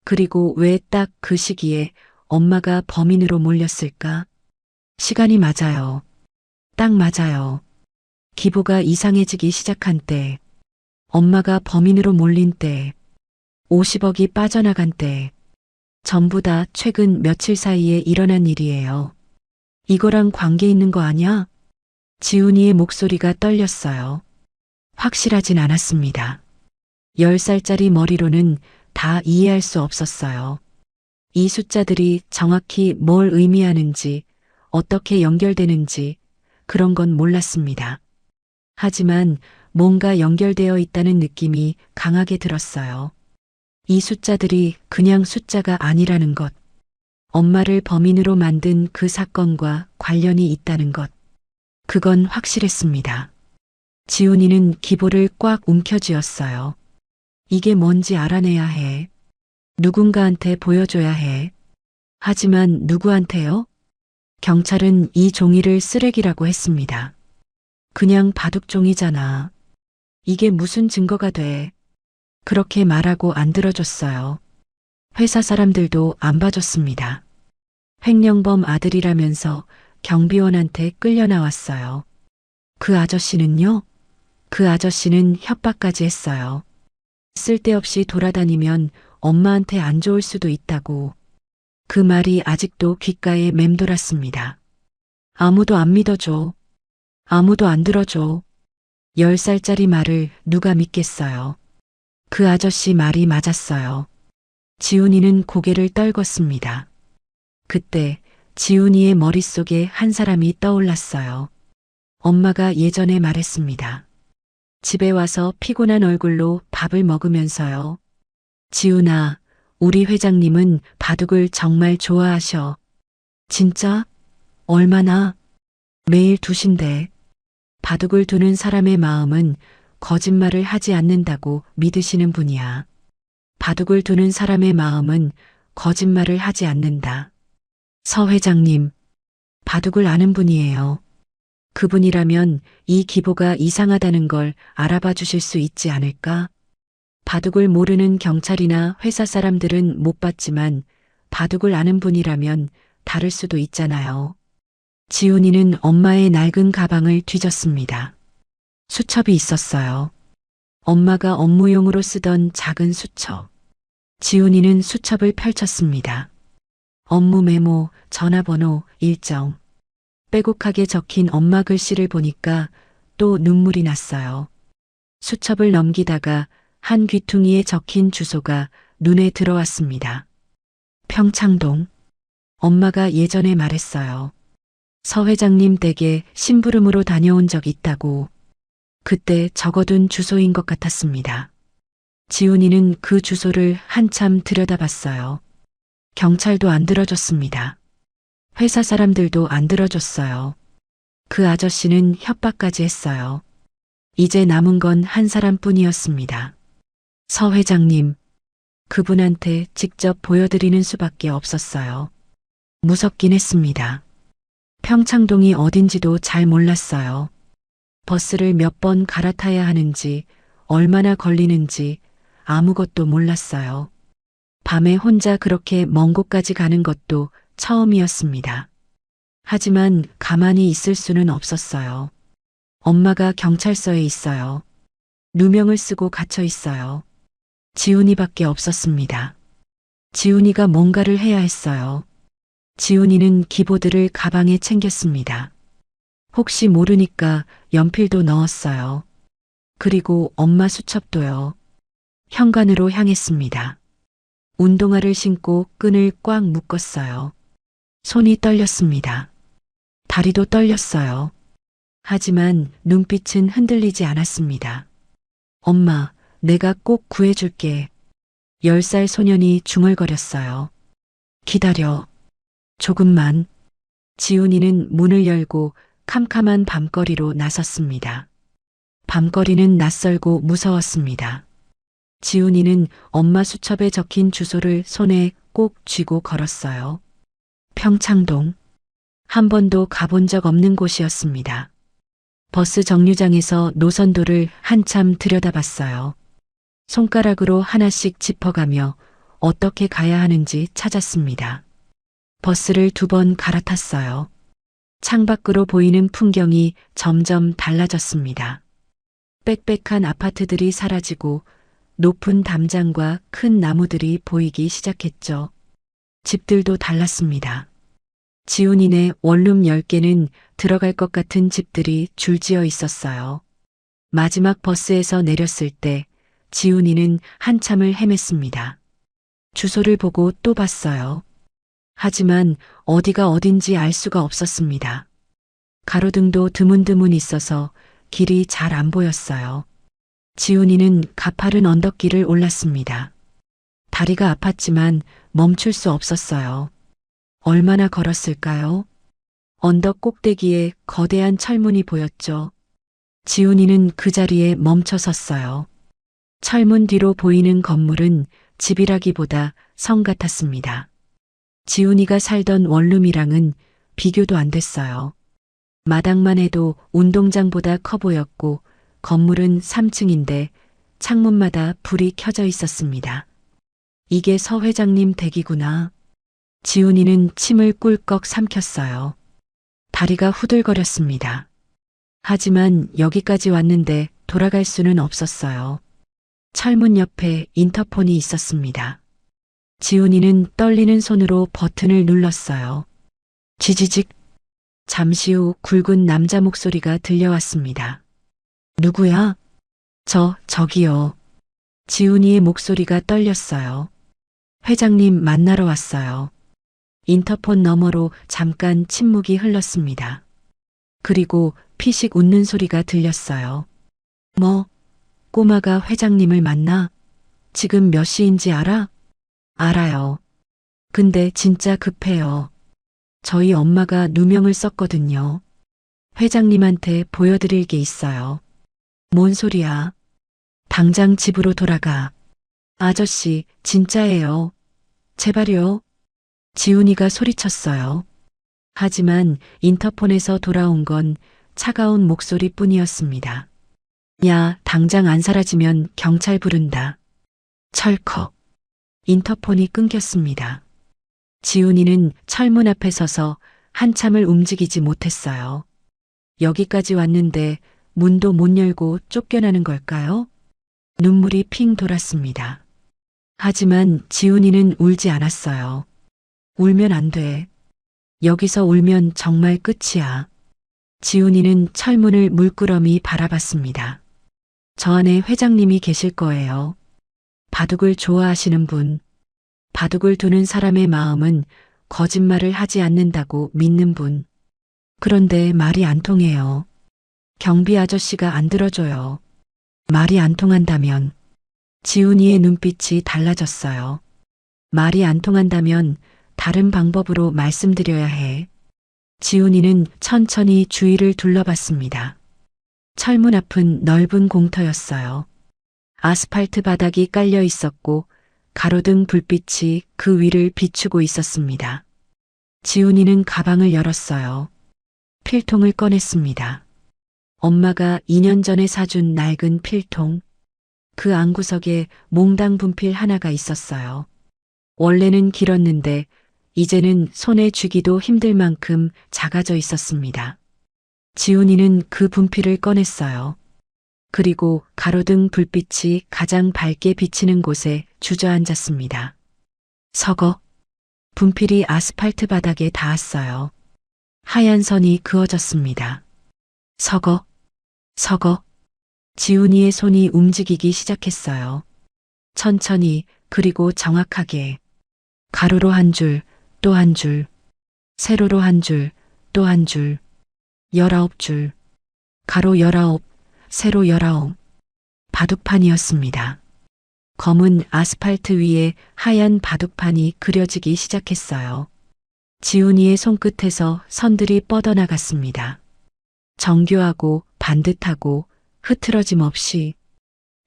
그리고 왜 딱 그 시기에 엄마가 범인으로 몰렸을까? 시간이 맞아요. 딱 맞아요. 기보가 이상해지기 시작한 때, 엄마가 범인으로 몰린 때, 50억이 빠져나간 때, 전부 다 최근 며칠 사이에 일어난 일이에요. 이거랑 관계 있는 거 아냐? 지훈이의 목소리가 떨렸어요. 확실하진 않았습니다. 10살짜리 머리로는 다 이해할 수 없었어요. 이 숫자들이 정확히 뭘 의미하는지, 어떻게 연결되는지 그런 건 몰랐습니다. 하지만 뭔가 연결되어 있다는 느낌이 강하게 들었어요. 이 숫자들이 그냥 숫자가 아니라는 것. 엄마를 범인으로 만든 그 사건과 관련이 있다는 것. 그건 확실했습니다. 지훈이는 기보를 꽉 움켜쥐었어요. 이게 뭔지 알아내야 해. 누군가한테 보여줘야 해. 하지만 누구한테요? 경찰은 이 종이를 쓰레기라고 했습니다. 그냥 바둑종이잖아. 이게 무슨 증거가 돼. 그렇게 말하고 안 들어줬어요. 회사 사람들도 안 봐줬습니다. 횡령범 아들이라면서 경비원한테 끌려 나왔어요. 그 아저씨는요? 그 아저씨는 협박까지 했어요. 쓸데없이 돌아다니면 엄마한테 안 좋을 수도 있다고. 그 말이 아직도 귓가에 맴돌았습니다. 아무도 안 믿어줘. 아무도 안 들어줘. 10살짜리 말을 누가 믿겠어요. 그 아저씨 말이 맞았어요. 지훈이는 고개를 떨궜습니다. 그때 지훈이의 머릿속에 한 사람이 떠올랐어요. 엄마가 예전에 말했습니다. 집에 와서 피곤한 얼굴로 밥을 먹으면서요. 지훈아, 우리 회장님은 바둑을 정말 좋아하셔. 진짜? 얼마나? 매일 2시인데 바둑을 두는 사람의 마음은 거짓말을 하지 않는다고 믿으시는 분이야. 바둑을 두는 사람의 마음은 거짓말을 하지 않는다. 서 회장님, 바둑을 아는 분이에요. 그분이라면 이 기보가 이상하다는 걸 알아봐 주실 수 있지 않을까? 바둑을 모르는 경찰이나 회사 사람들은 못 봤지만 바둑을 아는 분이라면 다를 수도 있잖아요. 지훈이는 엄마의 낡은 가방을 뒤졌습니다. 수첩이 있었어요. 엄마가 업무용으로 쓰던 작은 수첩. 지훈이는 수첩을 펼쳤습니다. 업무 메모, 전화번호, 일정. 빼곡하게 적힌 엄마 글씨를 보니까 또 눈물이 났어요. 수첩을 넘기다가 한 귀퉁이에 적힌 주소가 눈에 들어왔습니다. 평창동. 엄마가 예전에 말했어요. 서 회장님 댁에 심부름으로 다녀온 적 있다고. 그때 적어둔 주소인 것 같았습니다. 지훈이는 그 주소를 한참 들여다봤어요. 경찰도 안 들어줬습니다. 회사 사람들도 안 들어줬어요. 그 아저씨는 협박까지 했어요. 이제 남은 건 한 사람뿐이었습니다. 서 회장님, 그분한테 직접 보여드리는 수밖에 없었어요. 무섭긴 했습니다. 평창동이 어딘지도 잘 몰랐어요. 버스를 몇 번 갈아타야 하는지, 얼마나 걸리는지 아무것도 몰랐어요. 밤에 혼자 그렇게 먼 곳까지 가는 것도 처음이었습니다. 하지만 가만히 있을 수는 없었어요. 엄마가 경찰서에 있어요. 누명을 쓰고 갇혀 있어요. 지훈이밖에 없었습니다. 지훈이가 뭔가를 해야 했어요. 지훈이는 기보들을 가방에 챙겼습니다. 혹시 모르니까 연필도 넣었어요. 그리고 엄마 수첩도요. 현관으로 향했습니다. 운동화를 신고 끈을 꽉 묶었어요. 손이 떨렸습니다. 다리도 떨렸어요. 하지만 눈빛은 흔들리지 않았습니다. 엄마, 내가 꼭 구해줄게. 10살 소년이 중얼거렸어요. 기다려. 조금만. 지훈이는 문을 열고 캄캄한 밤거리로 나섰습니다. 밤거리는 낯설고 무서웠습니다. 지훈이는 엄마 수첩에 적힌 주소를 손에 꼭 쥐고 걸었어요. 평창동. 한 번도 가본 적 없는 곳이었습니다. 버스 정류장에서 노선도를 한참 들여다봤어요. 손가락으로 하나씩 짚어가며 어떻게 가야 하는지 찾았습니다. 버스를 2번 갈아탔어요. 창밖으로 보이는 풍경이 점점 달라졌습니다. 빽빽한 아파트들이 사라지고 높은 담장과 큰 나무들이 보이기 시작했죠. 집들도 달랐습니다. 지훈이네 원룸 10개는 들어갈 것 같은 집들이 줄지어 있었어요. 마지막 버스에서 내렸을 때 지훈이는 한참을 헤맸습니다. 주소를 보고 또 봤어요. 하지만 어디가 어딘지 알 수가 없었습니다. 가로등도 드문드문 있어서 길이 잘 안 보였어요. 지훈이는 가파른 언덕길을 올랐습니다. 다리가 아팠지만 멈출 수 없었어요. 얼마나 걸었을까요? 언덕 꼭대기에 거대한 철문이 보였죠. 지훈이는 그 자리에 멈춰 섰어요. 철문 뒤로 보이는 건물은 집이라기보다 성 같았습니다. 지훈이가 살던 원룸이랑은 비교도 안 됐어요. 마당만 해도 운동장보다 커 보였고 건물은 3층인데 창문마다 불이 켜져 있었습니다. 이게 서 회장님 댁이구나. 지훈이는 침을 꿀꺽 삼켰어요. 다리가 후들거렸습니다. 하지만 여기까지 왔는데 돌아갈 수는 없었어요. 철문 옆에 인터폰이 있었습니다. 지훈이는 떨리는 손으로 버튼을 눌렀어요. 지지직. 잠시 후 굵은 남자 목소리가 들려왔습니다. 누구야? 저기요. 지훈이의 목소리가 떨렸어요. 회장님 만나러 왔어요. 인터폰 너머로 잠깐 침묵이 흘렀습니다. 그리고 피식 웃는 소리가 들렸어요. 뭐, 꼬마가 회장님을 만나? 지금 몇 시인지 알아? 알아요. 근데 진짜 급해요. 저희 엄마가 누명을 썼거든요. 회장님한테 보여드릴 게 있어요. 뭔 소리야? 당장 집으로 돌아가. 아저씨, 진짜예요. 제발요. 지훈이가 소리쳤어요. 하지만 인터폰에서 돌아온 건 차가운 목소리뿐이었습니다. 야, 당장 안 사라지면 경찰 부른다. 철컥. 인터폰이 끊겼습니다. 지훈이는 철문 앞에 서서 한참을 움직이지 못했어요. 여기까지 왔는데 문도 못 열고 쫓겨나는 걸까요? 눈물이 핑 돌았습니다. 하지만 지훈이는 울지 않았어요. 울면 안 돼. 여기서 울면 정말 끝이야. 지훈이는 철문을 물끄러미 바라봤습니다. 저 안에 회장님이 계실 거예요. 바둑을 좋아하시는 분. 바둑을 두는 사람의 마음은 거짓말을 하지 않는다고 믿는 분. 그런데 말이 안 통해요. 경비 아저씨가 안 들어줘요. 말이 안 통한다면 지훈이의 눈빛이 달라졌어요. 말이 안 통한다면 다른 방법으로 말씀드려야 해. 지훈이는 천천히 주위를 둘러봤습니다. 철문 앞은 넓은 공터였어요. 아스팔트 바닥이 깔려 있었고 가로등 불빛이 그 위를 비추고 있었습니다. 지훈이는 가방을 열었어요. 필통을 꺼냈습니다. 엄마가 2년 전에 사준 낡은 필통. 그 안구석에 몽당 분필 하나가 있었어요. 원래는 길었는데 이제는 손에 쥐기도 힘들 만큼 작아져 있었습니다. 지훈이는 그 분필을 꺼냈어요. 그리고 가로등 불빛이 가장 밝게 비치는 곳에 주저앉았습니다. 서거. 분필이 아스팔트 바닥에 닿았어요. 하얀 선이 그어졌습니다. 서거. 서거. 지훈이의 손이 움직이기 시작했어요. 천천히 그리고 정확하게. 가로로 한 줄, 또 한 줄. 세로로 한 줄, 또 한 줄. 19줄. 가로 19, 세로 19. 바둑판이었습니다. 검은 아스팔트 위에 하얀 바둑판이 그려지기 시작했어요. 지훈이의 손끝에서 선들이 뻗어나갔습니다. 정교하고 반듯하고 흐트러짐 없이.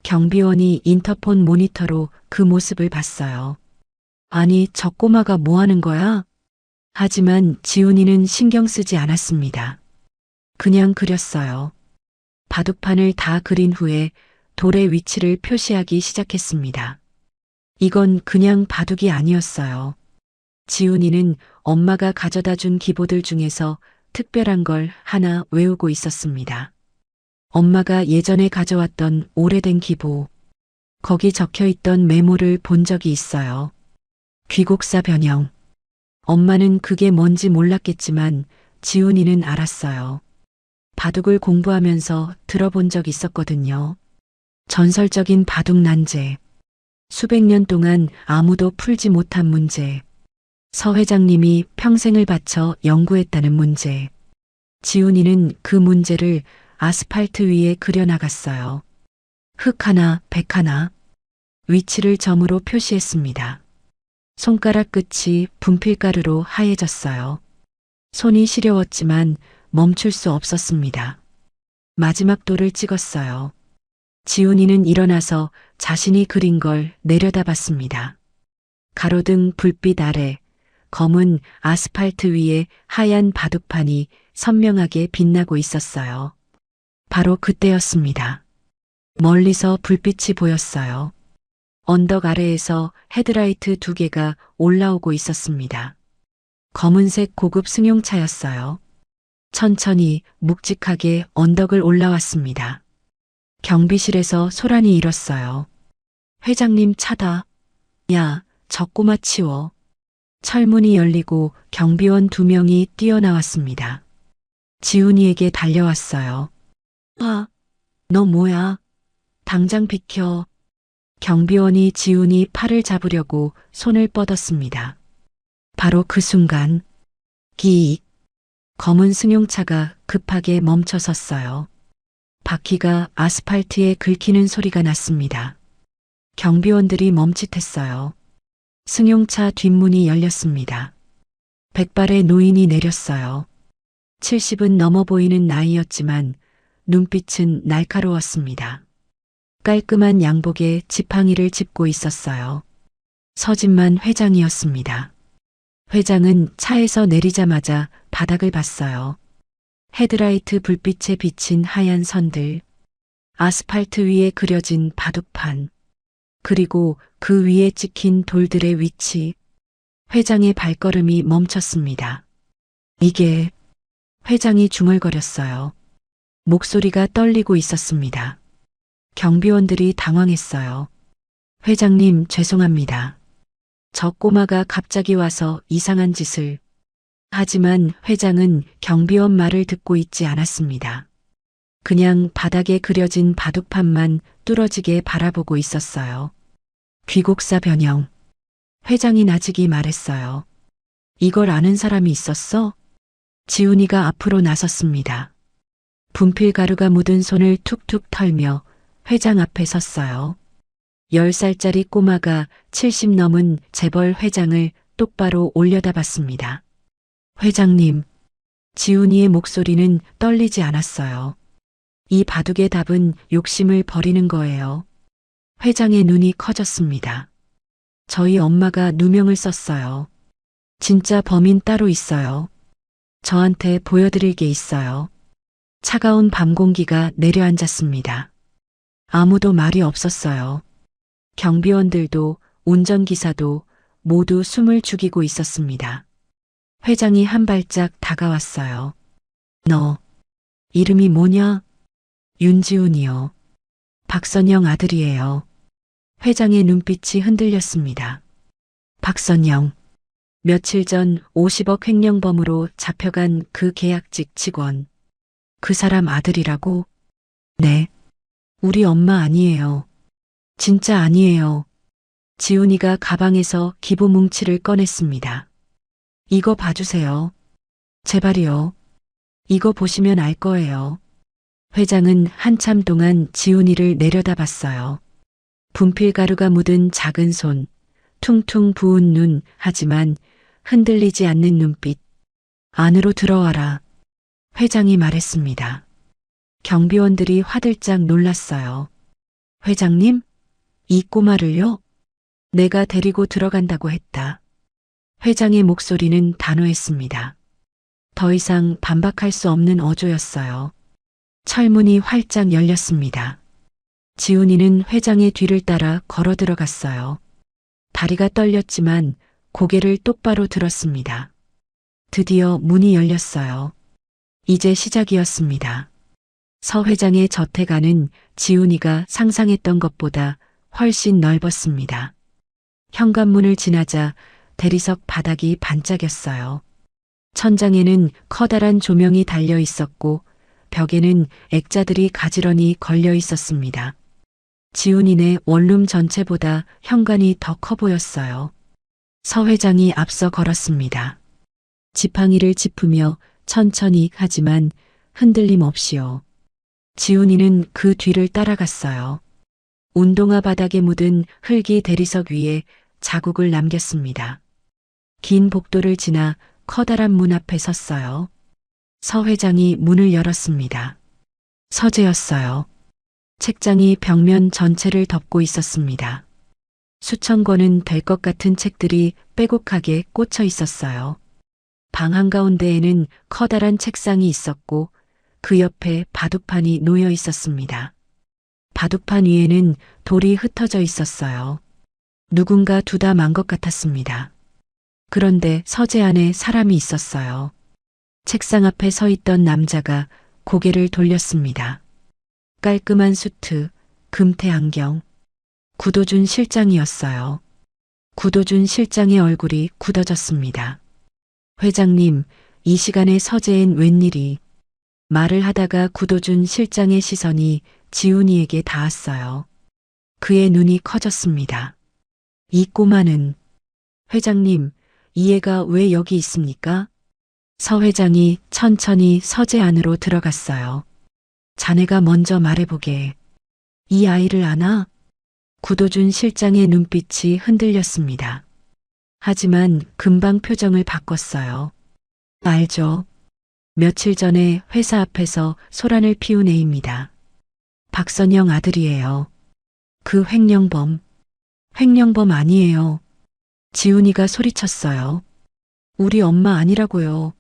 경비원이 인터폰 모니터로 그 모습을 봤어요. 아니, 저 꼬마가 뭐 하는 거야? 하지만 지훈이는 신경 쓰지 않았습니다. 그냥 그렸어요. 바둑판을 다 그린 후에 돌의 위치를 표시하기 시작했습니다. 이건 그냥 바둑이 아니었어요. 지훈이는 엄마가 가져다 준 기보들 중에서 특별한 걸 하나 외우고 있었습니다. 엄마가 예전에 가져왔던 오래된 기보. 거기 적혀 있던 메모를 본 적이 있어요. 귀곡사 변형. 엄마는 그게 뭔지 몰랐겠지만 지훈이는 알았어요. 바둑을 공부하면서 들어본 적 있었거든요. 전설적인 바둑 난제. 수백 년 동안 아무도 풀지 못한 문제. 서 회장님이 평생을 바쳐 연구했다는 문제. 지훈이는 그 문제를 아스팔트 위에 그려나갔어요. 흑 하나, 백 하나. 위치를 점으로 표시했습니다. 손가락 끝이 분필가루로 하얘졌어요. 손이 시려웠지만 멈출 수 없었습니다. 마지막 돌을 찍었어요. 지훈이는 일어나서 자신이 그린 걸 내려다봤습니다. 가로등 불빛 아래 검은 아스팔트 위에 하얀 바둑판이 선명하게 빛나고 있었어요. 바로 그때였습니다. 멀리서 불빛이 보였어요. 언덕 아래에서 헤드라이트 2개가 올라오고 있었습니다. 검은색 고급 승용차였어요. 천천히 묵직하게 언덕을 올라왔습니다. 경비실에서 소란이 일었어요. 회장님 차다. 야, 저 꼬마 치워. 철문이 열리고 경비원 2명이 뛰어나왔습니다. 지훈이에게 달려왔어요. 아, 너 뭐야? 당장 비켜. 경비원이 지훈이 팔을 잡으려고 손을 뻗었습니다. 바로 그 순간, 기익. 검은 승용차가 급하게 멈춰 섰어요. 바퀴가 아스팔트에 긁히는 소리가 났습니다. 경비원들이 멈칫했어요. 승용차 뒷문이 열렸습니다. 백발의 노인이 내렸어요. 70은 넘어 보이는 나이였지만 눈빛은 날카로웠습니다. 깔끔한 양복에 지팡이를 짚고 있었어요. 서진만 회장이었습니다. 회장은 차에서 내리자마자 바닥을 봤어요. 헤드라이트 불빛에 비친 하얀 선들, 아스팔트 위에 그려진 바둑판, 그리고 그 위에 찍힌 돌들의 위치. 회장의 발걸음이 멈췄습니다. 이게... 회장이 중얼거렸어요. 목소리가 떨리고 있었습니다. 경비원들이 당황했어요. 회장님, 죄송합니다. 저 꼬마가 갑자기 와서 이상한 짓을... 하지만 회장은 경비원 말을 듣고 있지 않았습니다. 그냥 바닥에 그려진 바둑판만 뚫어지게 바라보고 있었어요. 귀곡사 변형. 회장이 나직이 말했어요. 이걸 아는 사람이 있었어? 지훈이가 앞으로 나섰습니다. 분필 가루가 묻은 손을 툭툭 털며 회장 앞에 섰어요. 10살짜리 꼬마가 70 넘은 재벌 회장을 똑바로 올려다봤습니다. 회장님, 지훈이의 목소리는 떨리지 않았어요. 이 바둑의 답은 욕심을 버리는 거예요. 회장의 눈이 커졌습니다. 저희 엄마가 누명을 썼어요. 진짜 범인 따로 있어요. 저한테 보여드릴 게 있어요. 차가운 밤 공기가 내려앉았습니다. 아무도 말이 없었어요. 경비원들도 운전기사도 모두 숨을 죽이고 있었습니다. 회장이 한 발짝 다가왔어요. 너, 이름이 뭐냐? 윤지훈이요. 박선영 아들이에요. 회장의 눈빛이 흔들렸습니다. 박선영. 며칠 전 50억 횡령범으로 잡혀간 그 계약직 직원. 그 사람 아들이라고? 네. 우리 엄마 아니에요. 진짜 아니에요. 지훈이가 가방에서 기부 뭉치를 꺼냈습니다. 이거 봐주세요. 제발이요. 이거 보시면 알 거예요. 회장은 한참 동안 지훈이를 내려다봤어요. 분필 가루가 묻은 작은 손, 퉁퉁 부은 눈, 하지만 흔들리지 않는 눈빛. 안으로 들어와라. 회장이 말했습니다. 경비원들이 화들짝 놀랐어요. 회장님? 이 꼬마를요? 내가 데리고 들어간다고 했다. 회장의 목소리는 단호했습니다. 더 이상 반박할 수 없는 어조였어요. 철문이 활짝 열렸습니다. 지훈이는 회장의 뒤를 따라 걸어 들어갔어요. 다리가 떨렸지만 고개를 똑바로 들었습니다. 드디어 문이 열렸어요. 이제 시작이었습니다. 서 회장의 저택 안은 지훈이가 상상했던 것보다 훨씬 넓었습니다. 현관문을 지나자 대리석 바닥이 반짝였어요. 천장에는 커다란 조명이 달려 있었고 벽에는 액자들이 가지런히 걸려 있었습니다. 지훈이네 원룸 전체보다 현관이 더 커 보였어요. 서 회장이 앞서 걸었습니다. 지팡이를 짚으며 천천히 하지만 흔들림 없이요. 지훈이는 그 뒤를 따라갔어요. 운동화 바닥에 묻은 흙이 대리석 위에 자국을 남겼습니다. 긴 복도를 지나 커다란 문 앞에 섰어요. 서 회장이 문을 열었습니다. 서재였어요. 책장이 벽면 전체를 덮고 있었습니다. 수천 권은 될 것 같은 책들이 빼곡하게 꽂혀 있었어요. 방 한가운데에는 커다란 책상이 있었고 그 옆에 바둑판이 놓여 있었습니다. 바둑판 위에는 돌이 흩어져 있었어요. 누군가 두다 만 것 같았습니다. 그런데 서재 안에 사람이 있었어요. 책상 앞에 서 있던 남자가 고개를 돌렸습니다. 깔끔한 수트, 금태 안경. 구도준 실장이었어요. 구도준 실장의 얼굴이 굳어졌습니다. 회장님, 이 시간에 서재엔 웬일이? 말을 하다가 구도준 실장의 시선이 지훈이에게 닿았어요. 그의 눈이 커졌습니다. 이 꼬마는... 회장님, 이 애가 왜 여기 있습니까? 서 회장이 천천히 서재 안으로 들어갔어요. 자네가 먼저 말해보게. 이 아이를 아나? 구도준 실장의 눈빛이 흔들렸습니다. 하지만 금방 표정을 바꿨어요. 알죠. 며칠 전에 회사 앞에서 소란을 피운 애입니다. 박선영 아들이에요. 그 횡령범. 횡령범 아니에요. 지훈이가 소리쳤어요. 우리 엄마 아니라고요.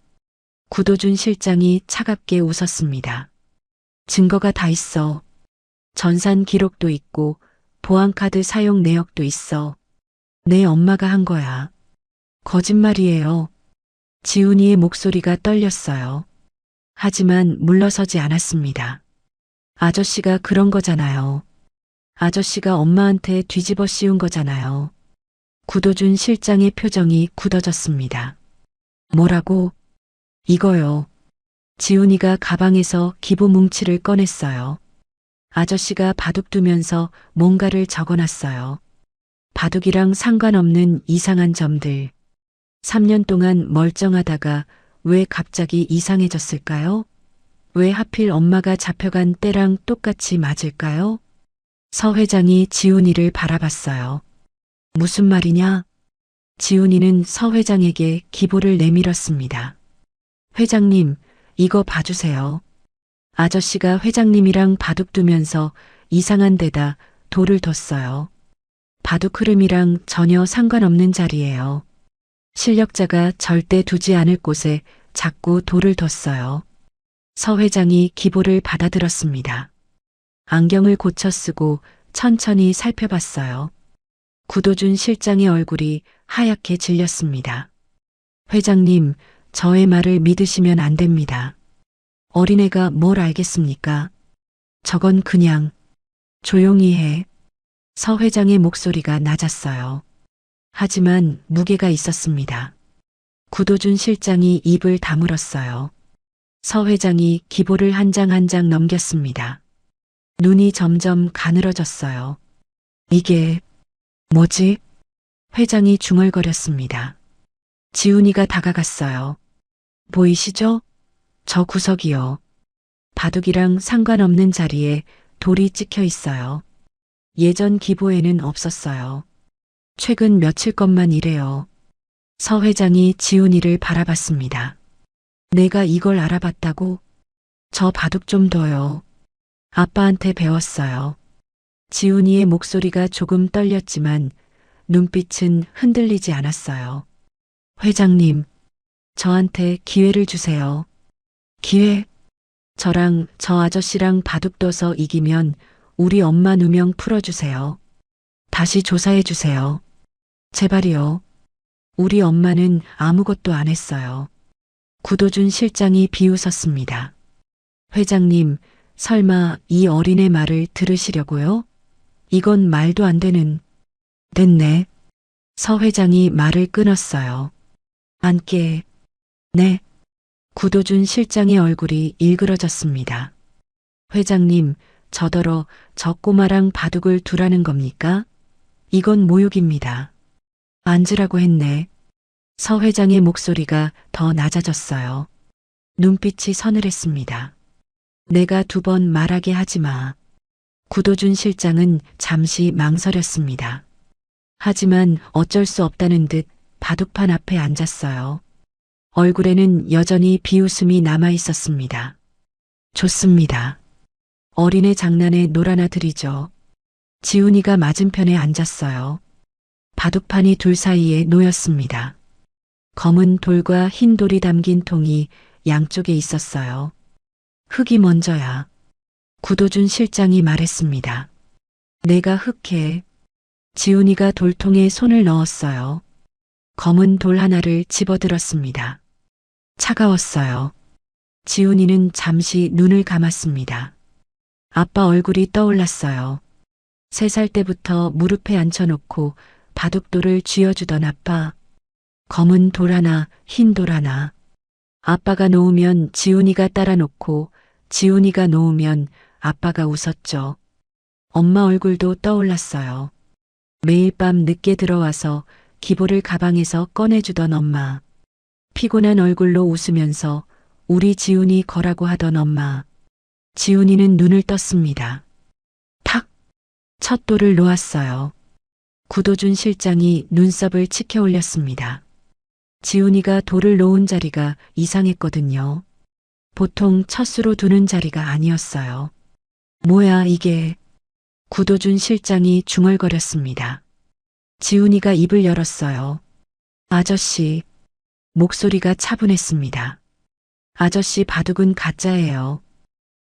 구도준 실장이 차갑게 웃었습니다. 증거가 다 있어. 전산 기록도 있고 보안카드 사용 내역도 있어. 내 엄마가 한 거야. 거짓말이에요. 지훈이의 목소리가 떨렸어요. 하지만 물러서지 않았습니다. 아저씨가 그런 거잖아요. 아저씨가 엄마한테 뒤집어 씌운 거잖아요. 구도준 실장의 표정이 굳어졌습니다. 뭐라고? 이거요. 지훈이가 가방에서 기부 뭉치를 꺼냈어요. 아저씨가 바둑 두면서 뭔가를 적어놨어요. 바둑이랑 상관없는 이상한 점들. 3년 동안 멀쩡하다가 왜 갑자기 이상해졌을까요? 왜 하필 엄마가 잡혀간 때랑 똑같이 맞을까요? 서 회장이 지훈이를 바라봤어요. 무슨 말이냐? 지훈이는 서 회장에게 기보를 내밀었습니다. 회장님, 이거 봐주세요. 아저씨가 회장님이랑 바둑 두면서 이상한 데다 돌을 뒀어요. 바둑 흐름이랑 전혀 상관없는 자리예요. 실력자가 절대 두지 않을 곳에 자꾸 돌을 뒀어요. 서 회장이 기보를 받아들었습니다. 안경을 고쳐 쓰고 천천히 살펴봤어요. 구도준 실장의 얼굴이 하얗게 질렸습니다. 회장님, 저의 말을 믿으시면 안 됩니다. 어린애가 뭘 알겠습니까? 저건 그냥 조용히 해. 서 회장의 목소리가 낮았어요. 하지만 무게가 있었습니다. 구도준 실장이 입을 다물었어요. 서 회장이 기보를 한 장 한 장 넘겼습니다. 눈이 점점 가늘어졌어요. 이게 뭐지? 회장이 중얼거렸습니다. 지훈이가 다가갔어요. 보이시죠? 저 구석이요. 바둑이랑 상관없는 자리에 돌이 찍혀 있어요. 예전 기보에는 없었어요. 최근 며칠 것만 이래요. 서 회장이 지훈이를 바라봤습니다. 내가 이걸 알아봤다고? 저 바둑 좀 둬요. 아빠한테 배웠어요. 지훈이의 목소리가 조금 떨렸지만 눈빛은 흔들리지 않았어요. 회장님, 저한테 기회를 주세요. 기회? 저랑 저 아저씨랑 바둑 둬서 이기면 우리 엄마 누명 풀어주세요. 다시 조사해주세요. 제발이요. 우리 엄마는 아무것도 안 했어요. 구도준 실장이 비웃었습니다. 회장님, 설마 이 어린애 말을 들으시려고요? 이건 말도 안 되는. 됐네. 서 회장이 말을 끊었어요. 앉게. 네. 구도준 실장의 얼굴이 일그러졌습니다. 회장님, 저더러 저 꼬마랑 바둑을 두라는 겁니까? 이건 모욕입니다. 앉으라고 했네. 서 회장의 목소리가 더 낮아졌어요. 눈빛이 서늘했습니다. 내가 2번 말하게 하지 마. 구도준 실장은 잠시 망설였습니다. 하지만 어쩔 수 없다는 듯 바둑판 앞에 앉았어요. 얼굴에는 여전히 비웃음이 남아 있었습니다. 좋습니다. 어린애 장난에 놀아나드리죠. 지훈이가 맞은편에 앉았어요. 바둑판이 둘 사이에 놓였습니다. 검은 돌과 흰 돌이 담긴 통이 양쪽에 있었어요. 흙이 먼저야. 구도준 실장이 말했습니다. 내가 흙해. 지훈이가 돌통에 손을 넣었어요. 검은 돌 하나를 집어들었습니다. 차가웠어요. 지훈이는 잠시 눈을 감았습니다. 아빠 얼굴이 떠올랐어요. 3살 때부터 무릎에 앉혀놓고 바둑돌을 쥐어주던 아빠. 검은 돌 하나, 흰 돌 하나. 아빠가 놓으면 지훈이가 따라 놓고 지훈이가 놓으면 아빠가 웃었죠. 엄마 얼굴도 떠올랐어요. 매일 밤 늦게 들어와서 기보를 가방에서 꺼내주던 엄마. 피곤한 얼굴로 웃으면서 우리 지훈이 거라고 하던 엄마. 지훈이는 눈을 떴습니다. 탁! 첫 돌을 놓았어요. 구도준 실장이 눈썹을 치켜 올렸습니다. 지훈이가 돌을 놓은 자리가 이상했거든요. 보통 첫수로 두는 자리가 아니었어요. 뭐야 이게? 구도준 실장이 중얼거렸습니다. 지훈이가 입을 열었어요. 아저씨. 목소리가 차분했습니다. 아저씨 바둑은 가짜예요.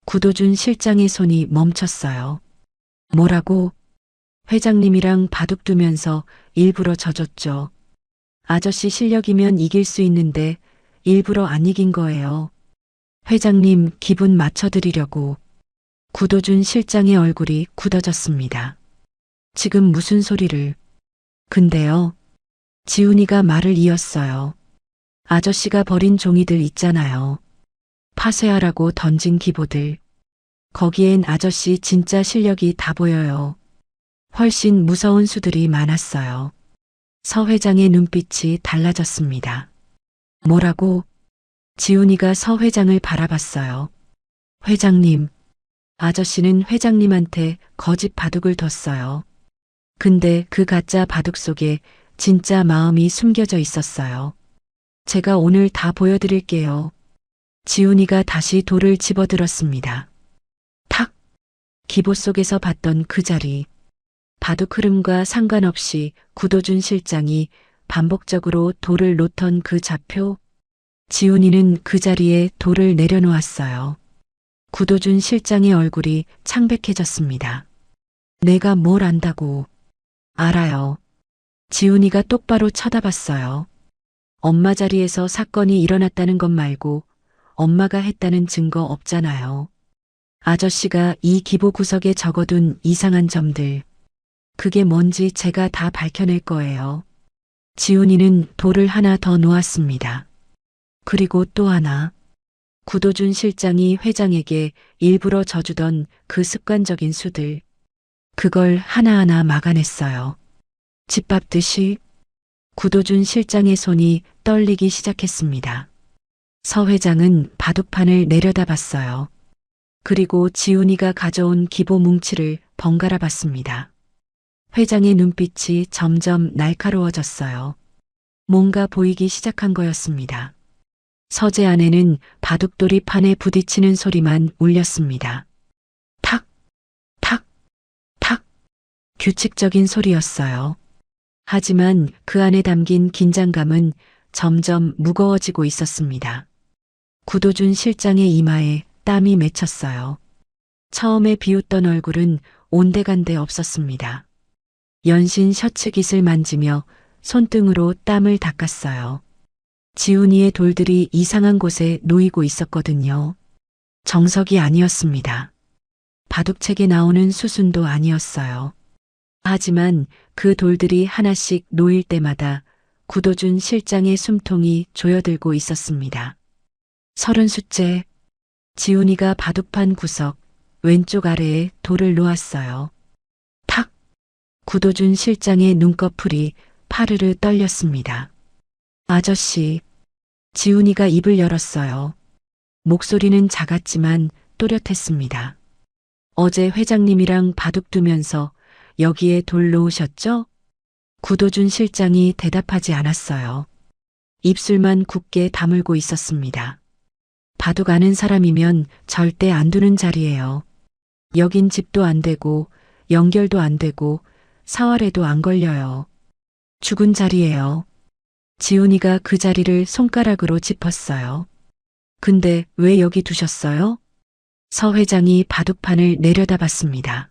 구도준 실장의 손이 멈췄어요. 뭐라고? 회장님이랑 바둑 두면서 일부러 져줬죠. 아저씨 실력이면 이길 수 있는데 일부러 안 이긴 거예요. 회장님 기분 맞춰드리려고. 구도준 실장의 얼굴이 굳어졌습니다. 지금 무슨 소리를. 근데요. 지훈이가 말을 이었어요. 아저씨가 버린 종이들 있잖아요. 파쇄하라고 던진 기보들. 거기엔 아저씨 진짜 실력이 다 보여요. 훨씬 무서운 수들이 많았어요. 서 회장의 눈빛이 달라졌습니다. 뭐라고? 지훈이가 서 회장을 바라봤어요. 회장님, 아저씨는 회장님한테 거짓 바둑을 뒀어요. 근데 그 가짜 바둑 속에 진짜 마음이 숨겨져 있었어요. 제가 오늘 다 보여드릴게요. 지훈이가 다시 돌을 집어들었습니다. 탁! 기보 속에서 봤던 그 자리. 바둑 흐름과 상관없이 구도준 실장이 반복적으로 돌을 놓던 그 좌표. 지훈이는 그 자리에 돌을 내려놓았어요. 구도준 실장의 얼굴이 창백해졌습니다. 내가 뭘 안다고. 알아요. 지훈이가 똑바로 쳐다봤어요. 엄마 자리에서 사건이 일어났다는 것 말고 엄마가 했다는 증거 없잖아요. 아저씨가 이 기보 구석에 적어둔 이상한 점들. 그게 뭔지 제가 다 밝혀낼 거예요. 지훈이는 돌을 하나 더 놓았습니다. 그리고 또 하나. 구도준 실장이 회장에게 일부러 져주던 그 습관적인 수들. 그걸 하나하나 막아냈어요. 짓밟듯이. 구도준 실장의 손이 떨리기 시작했습니다. 서 회장은 바둑판을 내려다봤어요. 그리고 지훈이가 가져온 기보 뭉치를 번갈아 봤습니다. 회장의 눈빛이 점점 날카로워졌어요. 뭔가 보이기 시작한 거였습니다. 서재 안에는 바둑돌이 판에 부딪히는 소리만 울렸습니다. 탁, 탁, 탁. 규칙적인 소리였어요. 하지만 그 안에 담긴 긴장감은 점점 무거워지고 있었습니다. 구도준 실장의 이마에 땀이 맺혔어요. 처음에 비웃던 얼굴은 온데간데 없었습니다. 연신 셔츠 깃을 만지며 손등으로 땀을 닦았어요. 지훈이의 돌들이 이상한 곳에 놓이고 있었거든요. 정석이 아니었습니다. 바둑책에 나오는 수순도 아니었어요. 하지만 그 돌들이 하나씩 놓일 때마다 구도준 실장의 숨통이 조여들고 있었습니다. 30수째. 지훈이가 바둑판 구석 왼쪽 아래에 돌을 놓았어요. 탁! 구도준 실장의 눈꺼풀이 파르르 떨렸습니다. 아저씨. 지훈이가 입을 열었어요. 목소리는 작았지만 또렷했습니다. 어제 회장님이랑 바둑 두면서 여기에 돌 놓으셨죠? 구도준 실장이 대답하지 않았어요. 입술만 굳게 다물고 있었습니다. 바둑 아는 사람이면 절대 안 두는 자리예요. 여긴 집도 안 되고 연결도 안 되고 사활에도 안 걸려요. 죽은 자리예요. 지훈이가 그 자리를 손가락으로 짚었어요. 근데 왜 여기 두셨어요? 서 회장이 바둑판을 내려다봤습니다.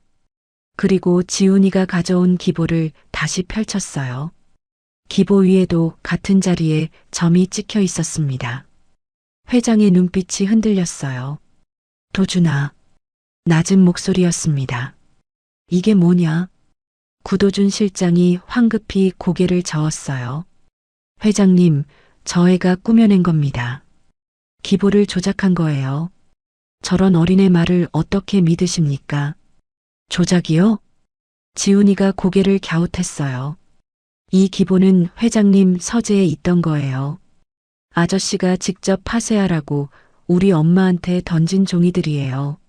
그리고 지훈이가 가져온 기보를 다시 펼쳤어요. 기보 위에도 같은 자리에 점이 찍혀 있었습니다. 회장의 눈빛이 흔들렸어요. 도준아. 낮은 목소리였습니다. 이게 뭐냐? 구도준 실장이 황급히 고개를 저었어요. 회장님, 저 애가 꾸며낸 겁니다. 기보를 조작한 거예요. 저런 어린애 말을 어떻게 믿으십니까? 조작이요? 지훈이가 고개를 갸웃했어요. 이 기보는 회장님 서재에 있던 거예요. 아저씨가 직접 파쇄하라고 우리 엄마한테 던진 종이들이에요.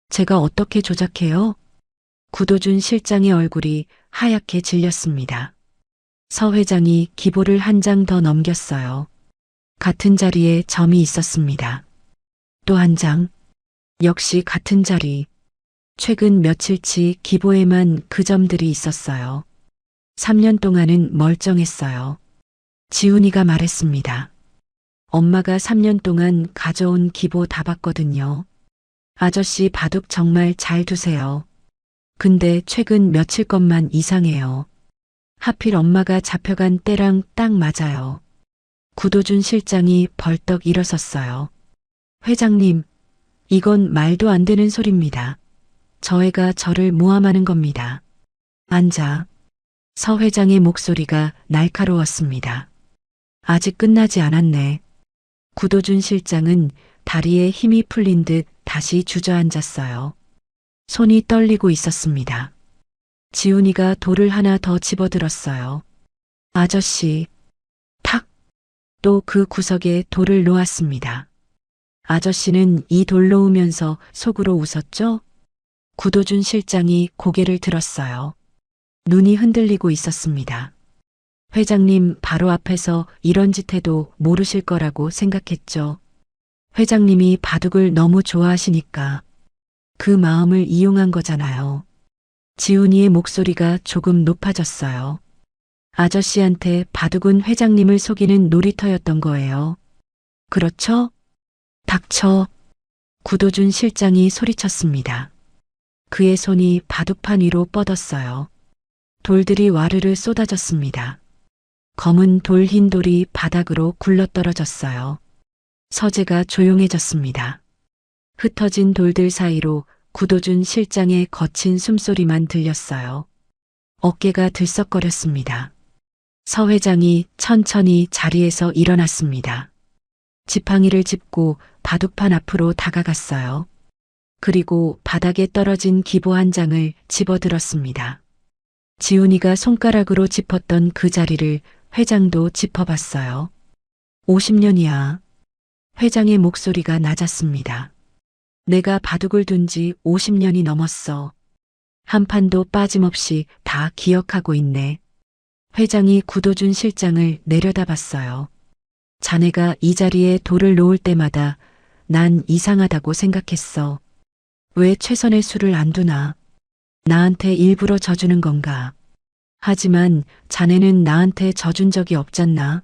제가 어떻게 조작해요? 구도준 실장의 얼굴이 하얗게 질렸습니다. 서 회장이 기보를 한 장 더 넘겼어요. 같은 자리에 점이 있었습니다. 또 한 장. 역시 같은 자리. 최근 며칠치 기보에만 그 점들이 있었어요. 3년 동안은 멀쩡했어요. 지훈이가 말했습니다. 엄마가 3년 동안 가져온 기보 다 봤거든요. 아저씨 바둑 정말 잘 두세요. 근데 최근 며칠 것만 이상해요. 하필 엄마가 잡혀간 때랑 딱 맞아요. 구도준 실장이 벌떡 일어섰어요. 회장님, 이건 말도 안 되는 소리입니다. 저 애가 저를 모함하는 겁니다. 앉아. 서 회장의 목소리가 날카로웠습니다. 아직 끝나지 않았네. 구도준 실장은 다리에 힘이 풀린 듯 다시 주저앉았어요. 손이 떨리고 있었습니다. 지훈이가 돌을 하나 더 집어들었어요. 아저씨, 탁! 또 그 구석에 돌을 놓았습니다. 아저씨는 이 돌 놓으면서 속으로 웃었죠? 구도준 실장이 고개를 들었어요. 눈이 흔들리고 있었습니다. 회장님 바로 앞에서 이런 짓 해도 모르실 거라고 생각했죠. 회장님이 바둑을 너무 좋아하시니까 그 마음을 이용한 거잖아요. 지훈이의 목소리가 조금 높아졌어요. 아저씨한테 바둑은 회장님을 속이는 놀이터였던 거예요. 그렇죠? 닥쳐. 구도준 실장이 소리쳤습니다. 그의 손이 바둑판 위로 뻗었어요. 돌들이 와르르 쏟아졌습니다. 검은 돌, 흰 돌이 바닥으로 굴러떨어졌어요. 서재가 조용해졌습니다. 흩어진 돌들 사이로 구도준 실장의 거친 숨소리만 들렸어요. 어깨가 들썩거렸습니다. 서 회장이 천천히 자리에서 일어났습니다. 지팡이를 짚고 바둑판 앞으로 다가갔어요. 그리고 바닥에 떨어진 기보 한 장을 집어들었습니다. 지훈이가 손가락으로 짚었던 그 자리를 회장도 짚어봤어요. 50년이야. 회장의 목소리가 낮았습니다. 내가 바둑을 둔 지 50년이 넘었어. 한 판도 빠짐없이 다 기억하고 있네. 회장이 구도준 실장을 내려다봤어요. 자네가 이 자리에 돌을 놓을 때마다 난 이상하다고 생각했어. 왜 최선의 수를 안 두나? 나한테 일부러 져주는 건가? 하지만 자네는 나한테 져준 적이 없잖나?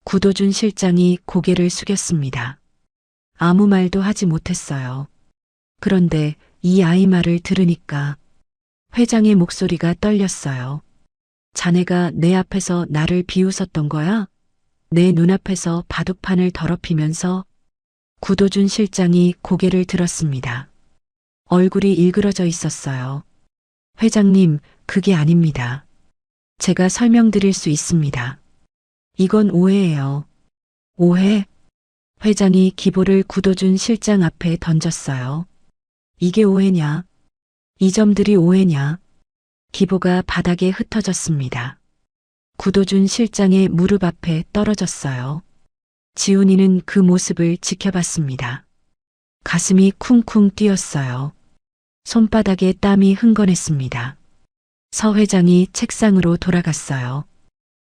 구도준 실장이 고개를 숙였습니다. 아무 말도 하지 못했어요. 그런데 이 아이 말을 들으니까 회장의 목소리가 떨렸어요. 자네가 내 앞에서 나를 비웃었던 거야? 내 눈앞에서 바둑판을 더럽히면서. 구도준 실장이 고개를 들었습니다. 얼굴이 일그러져 있었어요. 회장님, 그게 아닙니다. 제가 설명드릴 수 있습니다. 이건 오해예요. 오해? 회장이 기보를 구도준 실장 앞에 던졌어요. 이게 오해냐? 이 점들이 오해냐? 기보가 바닥에 흩어졌습니다. 구도준 실장의 무릎 앞에 떨어졌어요. 지훈이는 그 모습을 지켜봤습니다. 가슴이 쿵쿵 뛰었어요. 손바닥에 땀이 흥건했습니다. 서 회장이 책상으로 돌아갔어요.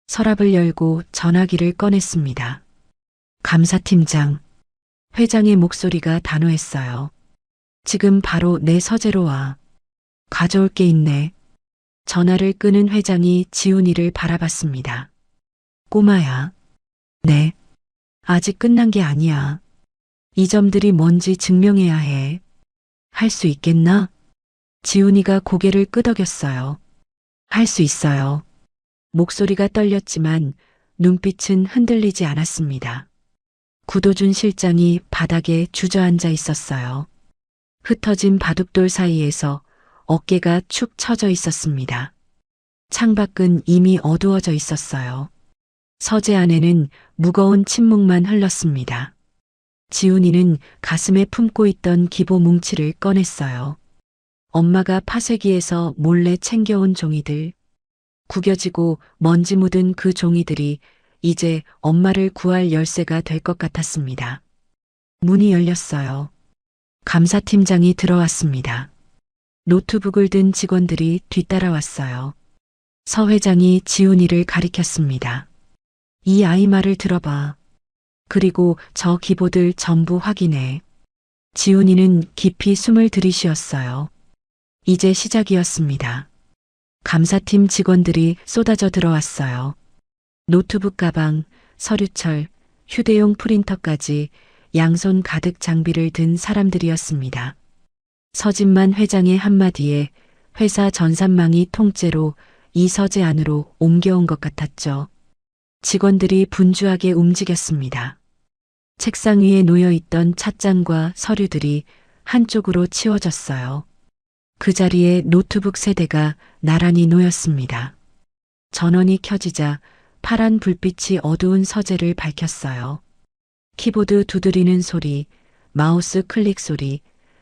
서랍을 열고 전화기를 꺼냈습니다. 감사팀장. 회장의 목소리가 단호했어요. 지금 바로 내 서재로 와. 가져올 게 있네. 전화를 끄는 회장이 지훈이를 바라봤습니다. 꼬마야. 네. 아직 끝난 게 아니야. 이 점들이 뭔지 증명해야 해. 할 수 있겠나? 지훈이가 고개를 끄덕였어요. 할 수 있어요. 목소리가 떨렸지만 눈빛은 흔들리지 않았습니다. 구도준 실장이 바닥에 주저앉아 있었어요. 흩어진 바둑돌 사이에서 어깨가 축 처져 있었습니다. 창밖은 이미 어두워져 있었어요. 서재 안에는 무거운 침묵만 흘렀습니다. 지훈이는 가슴에 품고 있던 기보 뭉치를 꺼냈어요. 엄마가 파쇄기에서 몰래 챙겨온 종이들. 구겨지고 먼지 묻은 그 종이들이 이제 엄마를 구할 열쇠가 될 것 같았습니다. 문이 열렸어요. 감사팀장이 들어왔습니다. 노트북을 든 직원들이 뒤따라왔어요. 서 회장이 지훈이를 가리켰습니다. 이 아이 말을 들어봐. 그리고 저 기보들 전부 확인해. 지훈이는 깊이 숨을 들이쉬었어요. 이제 시작이었습니다. 감사팀 직원들이 쏟아져 들어왔어요. 노트북 가방, 서류철, 휴대용 프린터까지 양손 가득 장비를 든 사람들이었습니다. 서진만 회장의 한마디에 회사 전산망이 통째로 이 서재 안으로 옮겨온 것 같았죠. 직원들이 분주하게 움직였습니다. 책상 위에 놓여있던 찻잔과 서류들이 한쪽으로 치워졌어요. 그 자리에 노트북 세 대가 나란히 놓였습니다. 전원이 켜지자 파란 불빛이 어두운 서재를 밝혔어요. 키보드 두드리는 소리, 마우스 클릭 소리,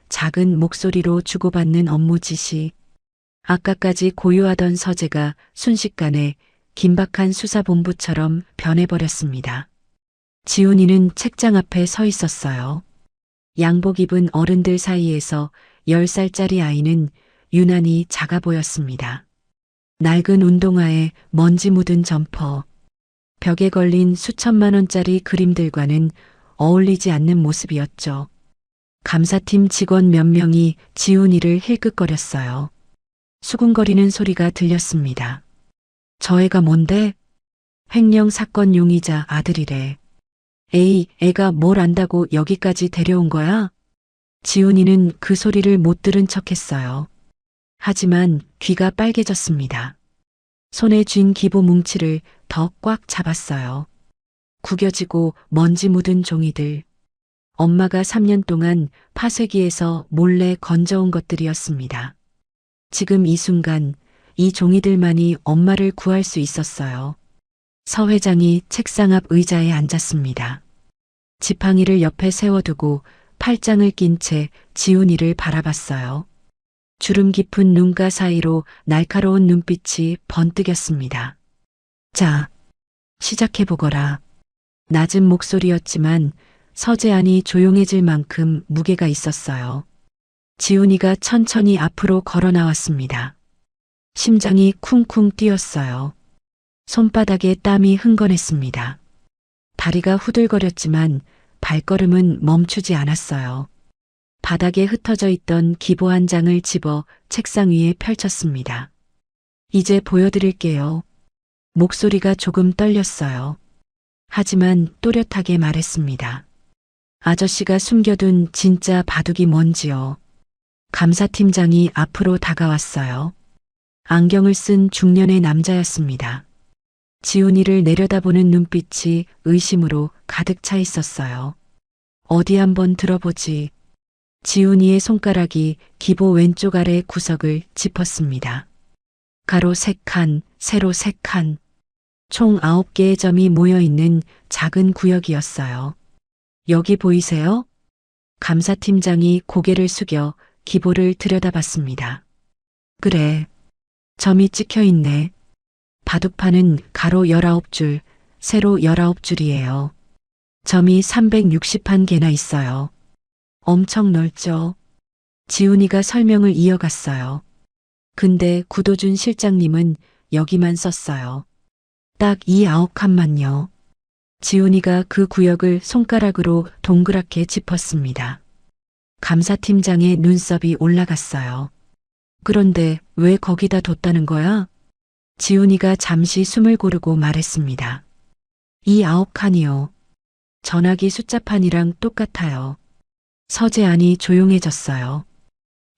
작은 목소리로 주고받는 업무 지시. 아까까지 고요하던 서재가 순식간에 긴박한 수사본부처럼 변해버렸습니다. 지훈이는 책장 앞에 서 있었어요. 양복 입은 어른들 사이에서 10살짜리 아이는 유난히 작아 보였습니다. 낡은 운동화에 먼지 묻은 점퍼, 벽에 걸린 수천만 원짜리 그림들과는 어울리지 않는 모습이었죠. 감사팀 직원 몇 명이 지훈이를 힐끗거렸어요. 수군거리는 소리가 들렸습니다. 저 애가 뭔데? 횡령 사건 용의자 아들이래. 에이, 애가 뭘 안다고 여기까지 데려온 거야? 지훈이는 그 소리를 못 들은 척했어요. 하지만 귀가 빨개졌습니다. 손에 쥔 기보 뭉치를 더 꽉 잡았어요. 구겨지고 먼지 묻은 종이들. 엄마가 3년 동안 파쇄기에서 몰래 건져온 것들이었습니다. 지금 이 순간 이 종이들만이 엄마를 구할 수 있었어요. 서 회장이 책상 앞 의자에 앉았습니다. 지팡이를 옆에 세워두고 팔짱을 낀 채 지훈이를 바라봤어요. 주름 깊은 눈가 사이로 날카로운 눈빛이 번뜩였습니다. 자, 시작해보거라. 낮은 목소리였지만 서재 안이 조용해질 만큼 무게가 있었어요. 지훈이가 천천히 앞으로 걸어 나왔습니다. 심장이 쿵쿵 뛰었어요. 손바닥에 땀이 흥건했습니다. 다리가 후들거렸지만 발걸음은 멈추지 않았어요. 바닥에 흩어져 있던 기보 한 장을 집어 책상 위에 펼쳤습니다. 이제 보여드릴게요. 목소리가 조금 떨렸어요. 하지만 또렷하게 말했습니다. 아저씨가 숨겨둔 진짜 바둑이 뭔지요. 감사팀장이 앞으로 다가왔어요. 안경을 쓴 중년의 남자였습니다. 지훈이를 내려다보는 눈빛이 의심으로 가득 차 있었어요. 어디 한번 들어보지. 지훈이의 손가락이 기보 왼쪽 아래 구석을 짚었습니다. 가로 3칸, 세로 3칸. 총 9개의 점이 모여있는 작은 구역이었어요. 여기 보이세요? 감사팀장이 고개를 숙여 기보를 들여다봤습니다. 그래, 점이 찍혀 있네. 바둑판은 가로 19줄, 세로 19줄이에요. 점이 361개나 있어요. 엄청 넓죠? 지훈이가 설명을 이어갔어요. 근데 구도준 실장님은 여기만 썼어요. 딱 이 9칸만요. 지훈이가 그 구역을 손가락으로 동그랗게 짚었습니다. 감사팀장의 눈썹이 올라갔어요. 그런데 왜 거기다 뒀다는 거야? 지훈이가 잠시 숨을 고르고 말했습니다. 이 9칸이요. 전화기 숫자판이랑 똑같아요. 서재 안이 조용해졌어요.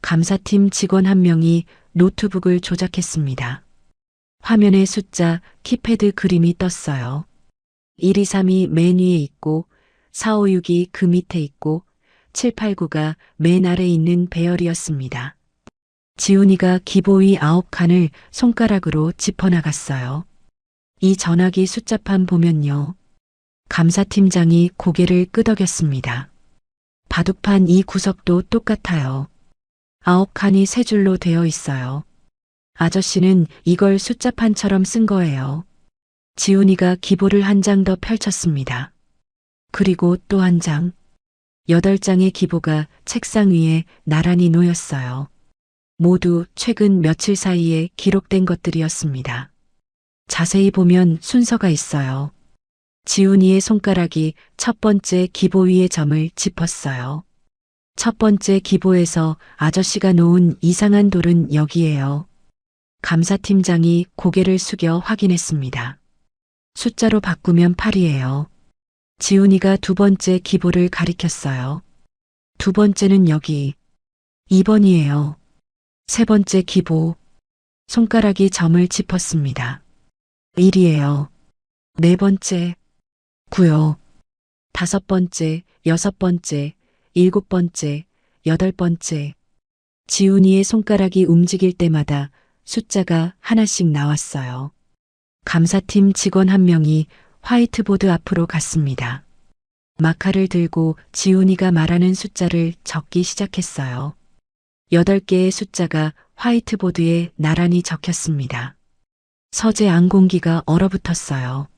감사팀 직원 한 명이 노트북을 조작했습니다. 화면에 숫자, 키패드 그림이 떴어요. 123이 맨 위에 있고 4566이 그 밑에 있고 789가 맨 아래 있는 배열이었습니다. 지훈이가 기보 위 9칸을 손가락으로 짚어나갔어요. 이 전화기 숫자판 보면요. 감사팀장이 고개를 끄덕였습니다. 바둑판 이 구석도 똑같아요. 9칸이 세 줄로 되어 있어요. 아저씨는 이걸 숫자판처럼 쓴 거예요. 지훈이가 기보를 한 장 더 펼쳤습니다. 그리고 또 한 장. 8장의 기보가 책상 위에 나란히 놓였어요. 모두 최근 며칠 사이에 기록된 것들이었습니다. 자세히 보면 순서가 있어요. 지훈이의 손가락이 첫 번째 기보 위의 점을 짚었어요. 첫 번째 기보에서 아저씨가 놓은 이상한 돌은 여기에요. 감사팀장이 고개를 숙여 확인했습니다. 숫자로 바꾸면 8이에요. 지훈이가 두 번째 기보를 가리켰어요. 두 번째는 여기. 2번이에요. 세 번째 기보. 손가락이 점을 짚었습니다. 1이에요. 네 번째. 9요. 다섯 번째, 여섯 번째, 일곱 번째, 여덟 번째. 지훈이의 손가락이 움직일 때마다 숫자가 하나씩 나왔어요. 감사팀 직원 한 명이 화이트보드 앞으로 갔습니다. 마카를 들고 지훈이가 말하는 숫자를 적기 시작했어요. 8개의 숫자가 화이트보드에 나란히 적혔습니다. 서재 안 공기가 얼어붙었어요.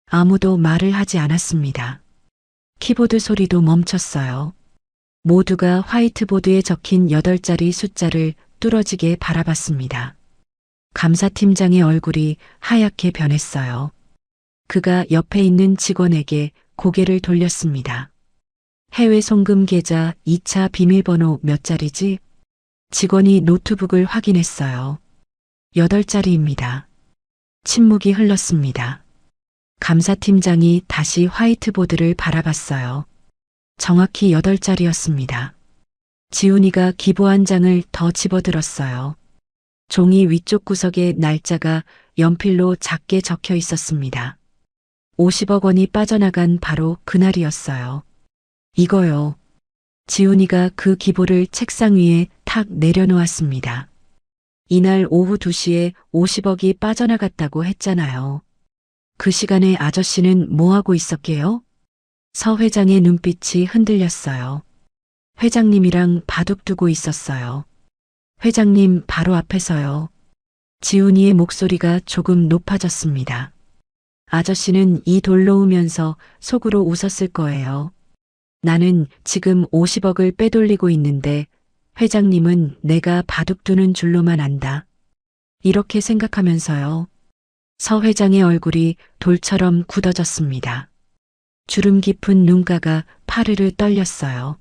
아무도 말을 하지 않았습니다. 키보드 소리도 멈췄어요. 모두가 화이트보드에 적힌 8자리 숫자를 뚫어지게 바라봤습니다. 감사팀장의 얼굴이 하얗게 변했어요. 그가 옆에 있는 직원에게 고개를 돌렸습니다. 해외 송금 계좌 2차 비밀번호 몇 자리지? 직원이 노트북을 확인했어요. 8자리입니다. 침묵이 흘렀습니다. 감사팀장이 다시 화이트보드를 바라봤어요. 정확히 8자리였습니다. 지훈이가 기보 한 장을 더 집어들었어요. 종이 위쪽 구석에 날짜가 연필로 작게 적혀 있었습니다. 50억 원이 빠져나간 바로 그날이었어요. 이거요. 지훈이가 그 기보를 책상 위에 탁 내려놓았습니다. 이날 오후 2시에 50억이 빠져나갔다고 했잖아요. 그 시간에 아저씨는 뭐하고 있었게요? 서 회장의 눈빛이 흔들렸어요. 회장님이랑 바둑 두고 있었어요. 회장님 바로 앞에서요. 지훈이의 목소리가 조금 높아졌습니다. 아저씨는 이 돌 놓으면서 속으로 웃었을 거예요. 나는 지금 50억을 빼돌리고 있는데 회장님은 내가 바둑 두는 줄로만 안다. 이렇게 생각하면서요. 서 회장의 얼굴이 돌처럼 굳어졌습니다. 주름 깊은 눈가가 파르르 떨렸어요.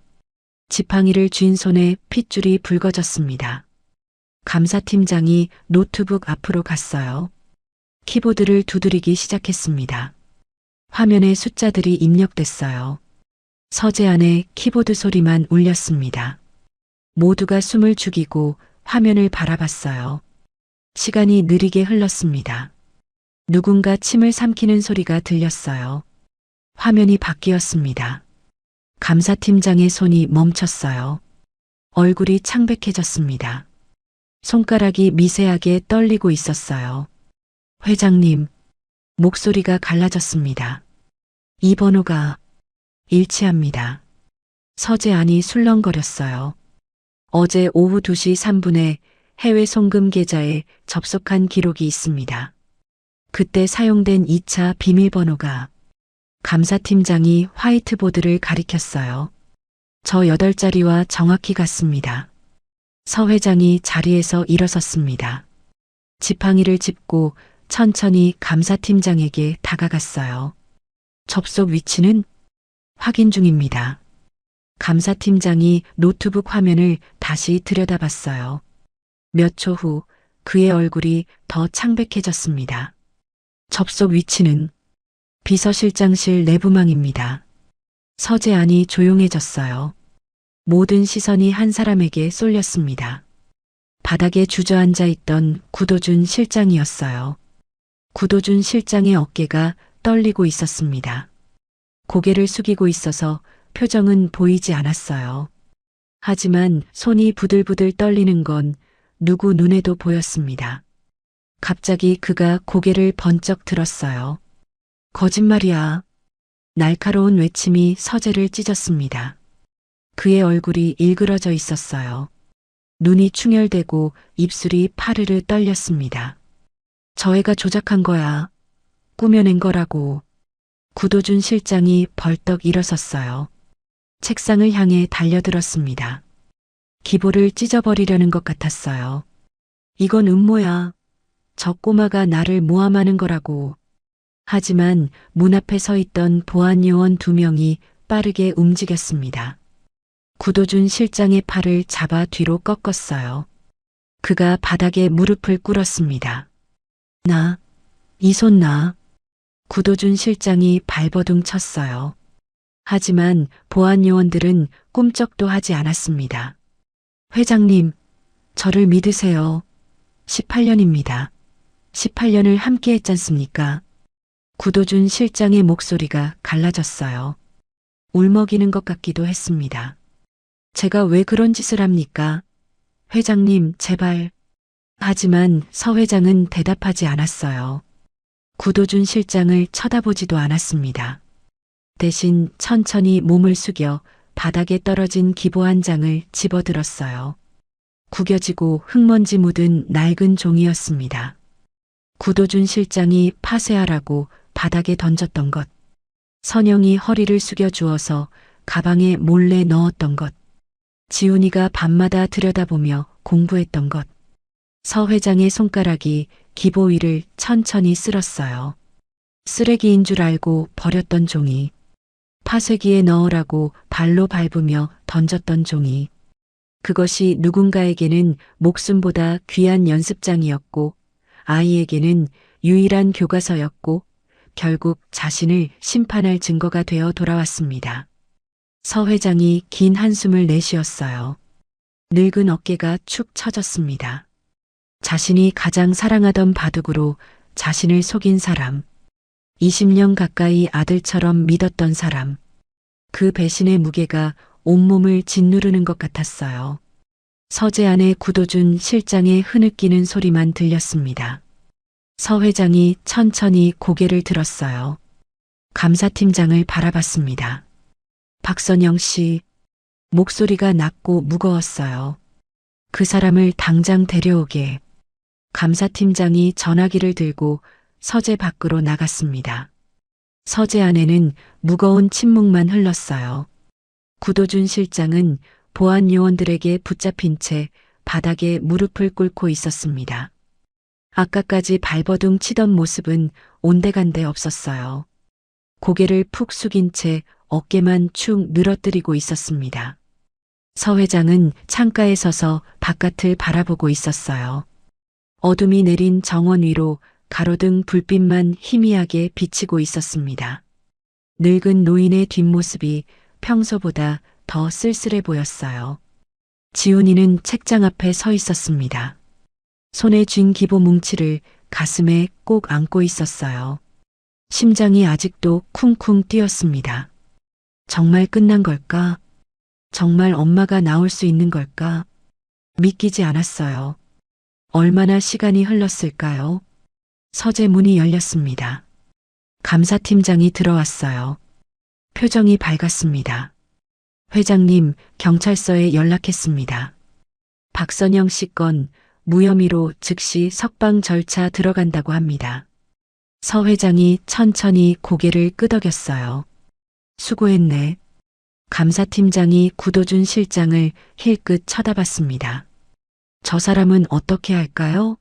지팡이를 쥔 손에 핏줄이 붉어졌습니다. 감사팀장이 노트북 앞으로 갔어요. 키보드를 두드리기 시작했습니다. 화면에 숫자들이 입력됐어요. 서재 안에 키보드 소리만 울렸습니다. 모두가 숨을 죽이고 화면을 바라봤어요. 시간이 느리게 흘렀습니다. 누군가 침을 삼키는 소리가 들렸어요. 화면이 바뀌었습니다. 감사팀장의 손이 멈췄어요. 얼굴이 창백해졌습니다. 손가락이 미세하게 떨리고 있었어요. 회장님, 목소리가 갈라졌습니다. 이 번호가 일치합니다. 서재 안이 술렁거렸어요. 어제 오후 2시 3분에 해외 송금 계좌에 접속한 기록이 있습니다. 그때 사용된 2차 비밀번호가 감사팀장이 화이트보드를 가리켰어요. 저 8자리와 정확히 같습니다. 서 회장이 자리에서 일어섰습니다. 지팡이를 짚고 천천히 감사팀장에게 다가갔어요. 접속 위치는 확인 중입니다. 감사팀장이 노트북 화면을 다시 들여다봤어요. 몇 초 후 그의 얼굴이 더 창백해졌습니다. 접속 위치는 비서실장실 내부망입니다. 서재 안이 조용해졌어요. 모든 시선이 한 사람에게 쏠렸습니다. 바닥에 주저앉아 있던 구도준 실장이었어요. 구도준 실장의 어깨가 떨리고 있었습니다. 고개를 숙이고 있어서 표정은 보이지 않았어요. 하지만 손이 부들부들 떨리는 건 누구 눈에도 보였습니다. 갑자기 그가 고개를 번쩍 들었어요. 거짓말이야. 날카로운 외침이 서재를 찢었습니다. 그의 얼굴이 일그러져 있었어요. 눈이 충혈되고 입술이 파르르 떨렸습니다. 저 애가 조작한 거야. 꾸며낸 거라고. 구도준 실장이 벌떡 일어섰어요. 책상을 향해 달려들었습니다. 기보를 찢어버리려는 것 같았어요. 이건 음모야. 저 꼬마가 나를 모함하는 거라고. 하지만 문 앞에 서 있던 보안 요원 2명이 빠르게 움직였습니다. 구도준 실장의 팔을 잡아 뒤로 꺾었어요. 그가 바닥에 무릎을 꿇었습니다. 이 손 놔. 구도준 실장이 발버둥 쳤어요. 하지만 보안 요원들은 꿈쩍도 하지 않았습니다. 회장님, 저를 믿으세요. 18년입니다. 18년을 함께 했잖습니까? 구도준 실장의 목소리가 갈라졌어요. 울먹이는 것 같기도 했습니다. 제가 왜 그런 짓을 합니까? 회장님, 제발. 하지만 서 회장은 대답하지 않았어요. 구도준 실장을 쳐다보지도 않았습니다. 대신 천천히 몸을 숙여 바닥에 떨어진 기보 한 장을 집어들었어요. 구겨지고 흙먼지 묻은 낡은 종이였습니다. 구도준 실장이 파쇄하라고 바닥에 던졌던 것. 선영이 허리를 숙여 주어서 가방에 몰래 넣었던 것. 지훈이가 밤마다 들여다보며 공부했던 것. 서 회장의 손가락이 기보 위를 천천히 쓸었어요. 쓰레기인 줄 알고 버렸던 종이. 파쇄기에 넣으라고 발로 밟으며 던졌던 종이. 그것이 누군가에게는 목숨보다 귀한 연습장이었고 아이에게는 유일한 교과서였고 결국 자신을 심판할 증거가 되어 돌아왔습니다. 서 회장이 긴 한숨을 내쉬었어요. 늙은 어깨가 축 처졌습니다. 자신이 가장 사랑하던 바둑으로 자신을 속인 사람, 20년 가까이 아들처럼 믿었던 사람, 그 배신의 무게가 온몸을 짓누르는 것 같았어요. 서재 안에 구도준 실장의 흐느끼는 소리만 들렸습니다. 서 회장이 천천히 고개를 들었어요. 감사팀장을 바라봤습니다. 박선영 씨, 목소리가 낮고 무거웠어요. 그 사람을 당장 데려오게. 감사팀장이 전화기를 들고 서재 밖으로 나갔습니다. 서재 안에는 무거운 침묵만 흘렀어요. 구도준 실장은 보안 요원들에게 붙잡힌 채 바닥에 무릎을 꿇고 있었습니다. 아까까지 발버둥 치던 모습은 온데간데 없었어요. 고개를 푹 숙인 채 어깨만 축 늘어뜨리고 있었습니다. 서 회장은 창가에 서서 바깥을 바라보고 있었어요. 어둠이 내린 정원 위로 가로등 불빛만 희미하게 비치고 있었습니다. 늙은 노인의 뒷모습이 평소보다 더 쓸쓸해 보였어요. 지훈이는 책장 앞에 서 있었습니다. 손에 쥔 기보 뭉치를 가슴에 꼭 안고 있었어요. 심장이 아직도 쿵쿵 뛰었습니다. 정말 끝난 걸까? 정말 엄마가 나올 수 있는 걸까? 믿기지 않았어요. 얼마나 시간이 흘렀을까요? 서재 문이 열렸습니다. 감사팀장이 들어왔어요. 표정이 밝았습니다. 회장님, 경찰서에 연락했습니다. 박선영 씨 건 무혐의로 즉시 석방 절차 들어간다고 합니다. 서 회장이 천천히 고개를 끄덕였어요. 수고했네. 감사팀장이 구도준 실장을 힐끗 쳐다봤습니다. 저 사람은 어떻게 할까요?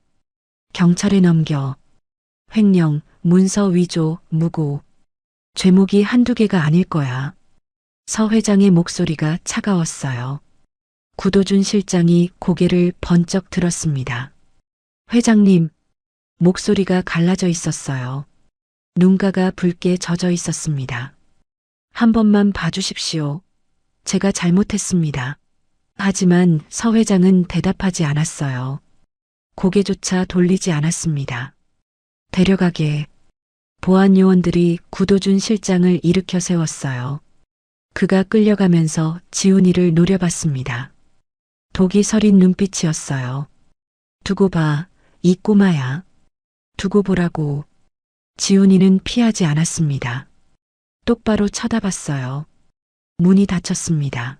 경찰에 넘겨. 횡령, 문서 위조, 무고. 죄목이 한두 개가 아닐 거야. 서 회장의 목소리가 차가웠어요. 구도준 실장이 고개를 번쩍 들었습니다. 회장님, 목소리가 갈라져 있었어요. 눈가가 붉게 젖어 있었습니다. 한 번만 봐주십시오. 제가 잘못했습니다. 하지만 서 회장은 대답하지 않았어요. 고개조차 돌리지 않았습니다. 데려가게. 보안 요원들이 구도준 실장을 일으켜 세웠어요. 그가 끌려가면서 지훈이를 노려봤습니다. 독이 서린 눈빛이었어요. 두고 봐, 이 꼬마야. 두고 보라고. 지훈이는 피하지 않았습니다. 똑바로 쳐다봤어요. 문이 닫혔습니다.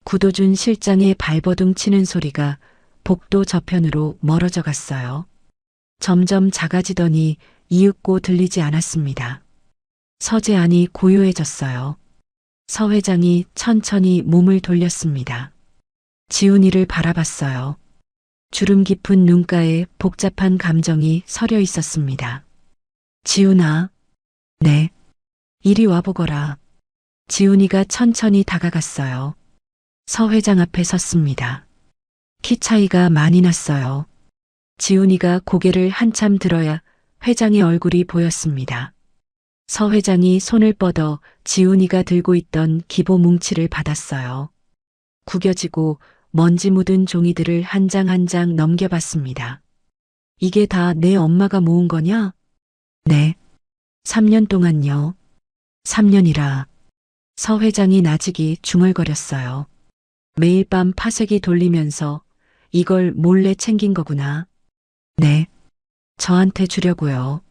구도준 실장의 발버둥 치는 소리가 복도 저편으로 멀어져 갔어요. 점점 작아지더니 이윽고 들리지 않았습니다. 서재 안이 고요해졌어요. 서 회장이 천천히 몸을 돌렸습니다. 지훈이를 바라봤어요. 주름 깊은 눈가에 복잡한 감정이 서려 있었습니다. 지훈아. 네. 이리 와보거라. 지훈이가 천천히 다가갔어요. 서 회장 앞에 섰습니다. 키 차이가 많이 났어요. 지훈이가 고개를 한참 들어야 회장의 얼굴이 보였습니다. 서 회장이 손을 뻗어 지훈이가 들고 있던 기보 뭉치를 받았어요. 구겨지고 먼지 묻은 종이들을 한 장 한 장 넘겨봤습니다. 이게 다 내 엄마가 모은 거냐? 네. 3년 동안요. 3년이라. 서 회장이 나직이 중얼거렸어요. 매일 밤 파쇄기 돌리면서 이걸 몰래 챙긴 거구나. 네. 저한테 주려고요.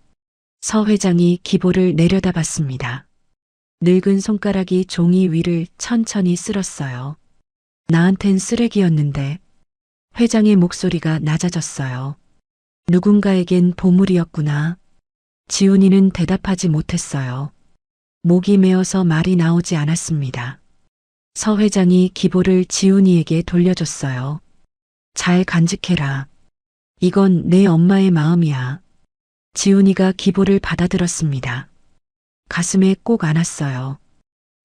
서 회장이 기보를 내려다봤습니다. 늙은 손가락이 종이 위를 천천히 쓸었어요. 나한텐 쓰레기였는데. 회장의 목소리가 낮아졌어요. 누군가에겐 보물이었구나. 지훈이는 대답하지 못했어요. 목이 메어서 말이 나오지 않았습니다. 서 회장이 기보를 지훈이에게 돌려줬어요. 잘 간직해라. 이건 내 엄마의 마음이야. 지훈이가 기보를 받아들었습니다. 가슴에 꼭 안았어요.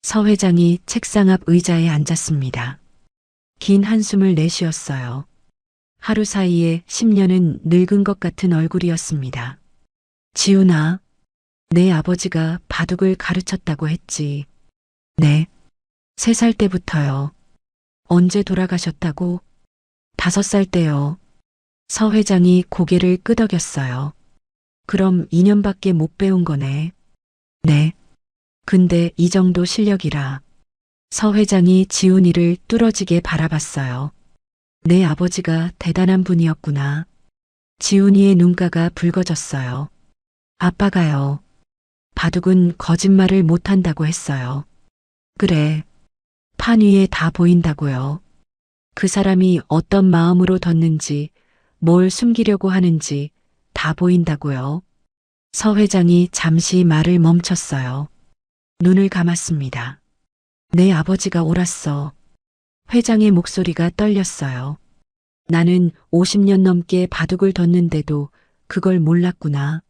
서 회장이 책상 앞 의자에 앉았습니다. 긴 한숨을 내쉬었어요. 하루 사이에 10년은 늙은 것 같은 얼굴이었습니다. 지훈아, 내 아버지가 바둑을 가르쳤다고 했지. 네. 3살 때부터요. 언제 돌아가셨다고? 5살 때요. 서 회장이 고개를 끄덕였어요. 그럼 2년밖에 못 배운 거네. 네. 근데 이 정도 실력이라. 서 회장이 지훈이를 뚫어지게 바라봤어요. 내 아버지가 대단한 분이었구나. 지훈이의 눈가가 붉어졌어요. 아빠가요. 바둑은 거짓말을 못한다고 했어요. 그래. 판 위에 다 보인다고요. 그 사람이 어떤 마음으로 뒀는지, 뭘 숨기려고 하는지 다 보인다고요. 서 회장이 잠시 말을 멈췄어요. 눈을 감았습니다. 내 아버지가 옳았어. 회장의 목소리가 떨렸어요. 나는 50년 넘게 바둑을 뒀는데도 그걸 몰랐구나.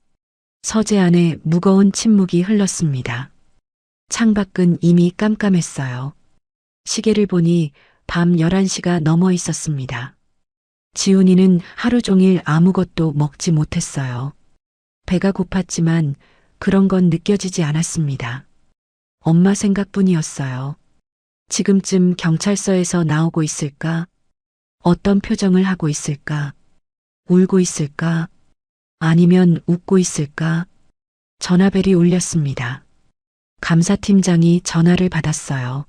서재 안에 무거운 침묵이 흘렀습니다. 창밖은 이미 깜깜했어요. 시계를 보니 밤 11시가 넘어 있었습니다. 지훈이는 하루 종일 아무것도 먹지 못했어요. 배가 고팠지만 그런 건 느껴지지 않았습니다. 엄마 생각뿐이었어요. 지금쯤 경찰서에서 나오고 있을까? 어떤 표정을 하고 있을까? 울고 있을까? 아니면 웃고 있을까? 전화벨이 울렸습니다. 감사팀장이 전화를 받았어요.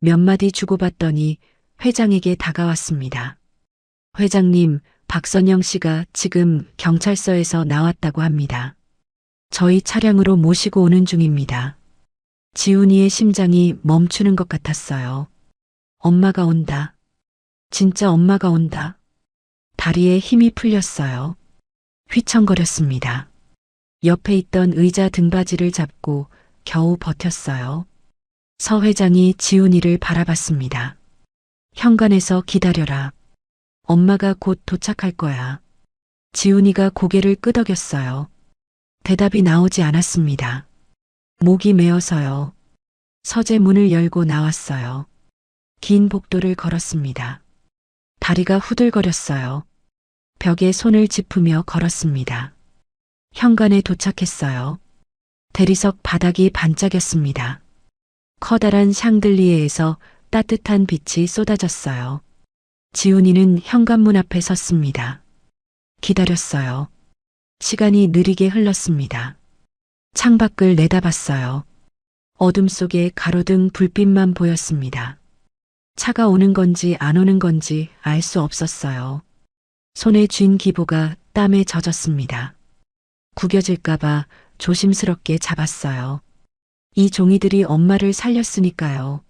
몇 마디 주고받더니 회장에게 다가왔습니다. 회장님, 박선영 씨가 지금 경찰서에서 나왔다고 합니다. 저희 차량으로 모시고 오는 중입니다. 지훈이의 심장이 멈추는 것 같았어요. 엄마가 온다. 진짜 엄마가 온다. 다리에 힘이 풀렸어요. 휘청거렸습니다. 옆에 있던 의자 등받이를 잡고 겨우 버텼어요. 서 회장이 지훈이를 바라봤습니다. 현관에서 기다려라. 엄마가 곧 도착할 거야. 지훈이가 고개를 끄덕였어요. 대답이 나오지 않았습니다. 목이 메어서요. 서재 문을 열고 나왔어요. 긴 복도를 걸었습니다. 다리가 후들거렸어요. 벽에 손을 짚으며 걸었습니다. 현관에 도착했어요. 대리석 바닥이 반짝였습니다. 커다란 샹들리에에서 따뜻한 빛이 쏟아졌어요. 지훈이는 현관문 앞에 섰습니다. 기다렸어요. 시간이 느리게 흘렀습니다. 창밖을 내다봤어요. 어둠 속에 가로등 불빛만 보였습니다. 차가 오는 건지 안 오는 건지 알 수 없었어요. 손에 쥔 기보가 땀에 젖었습니다. 구겨질까봐 조심스럽게 잡았어요. 이 종이들이 엄마를 살렸으니까요.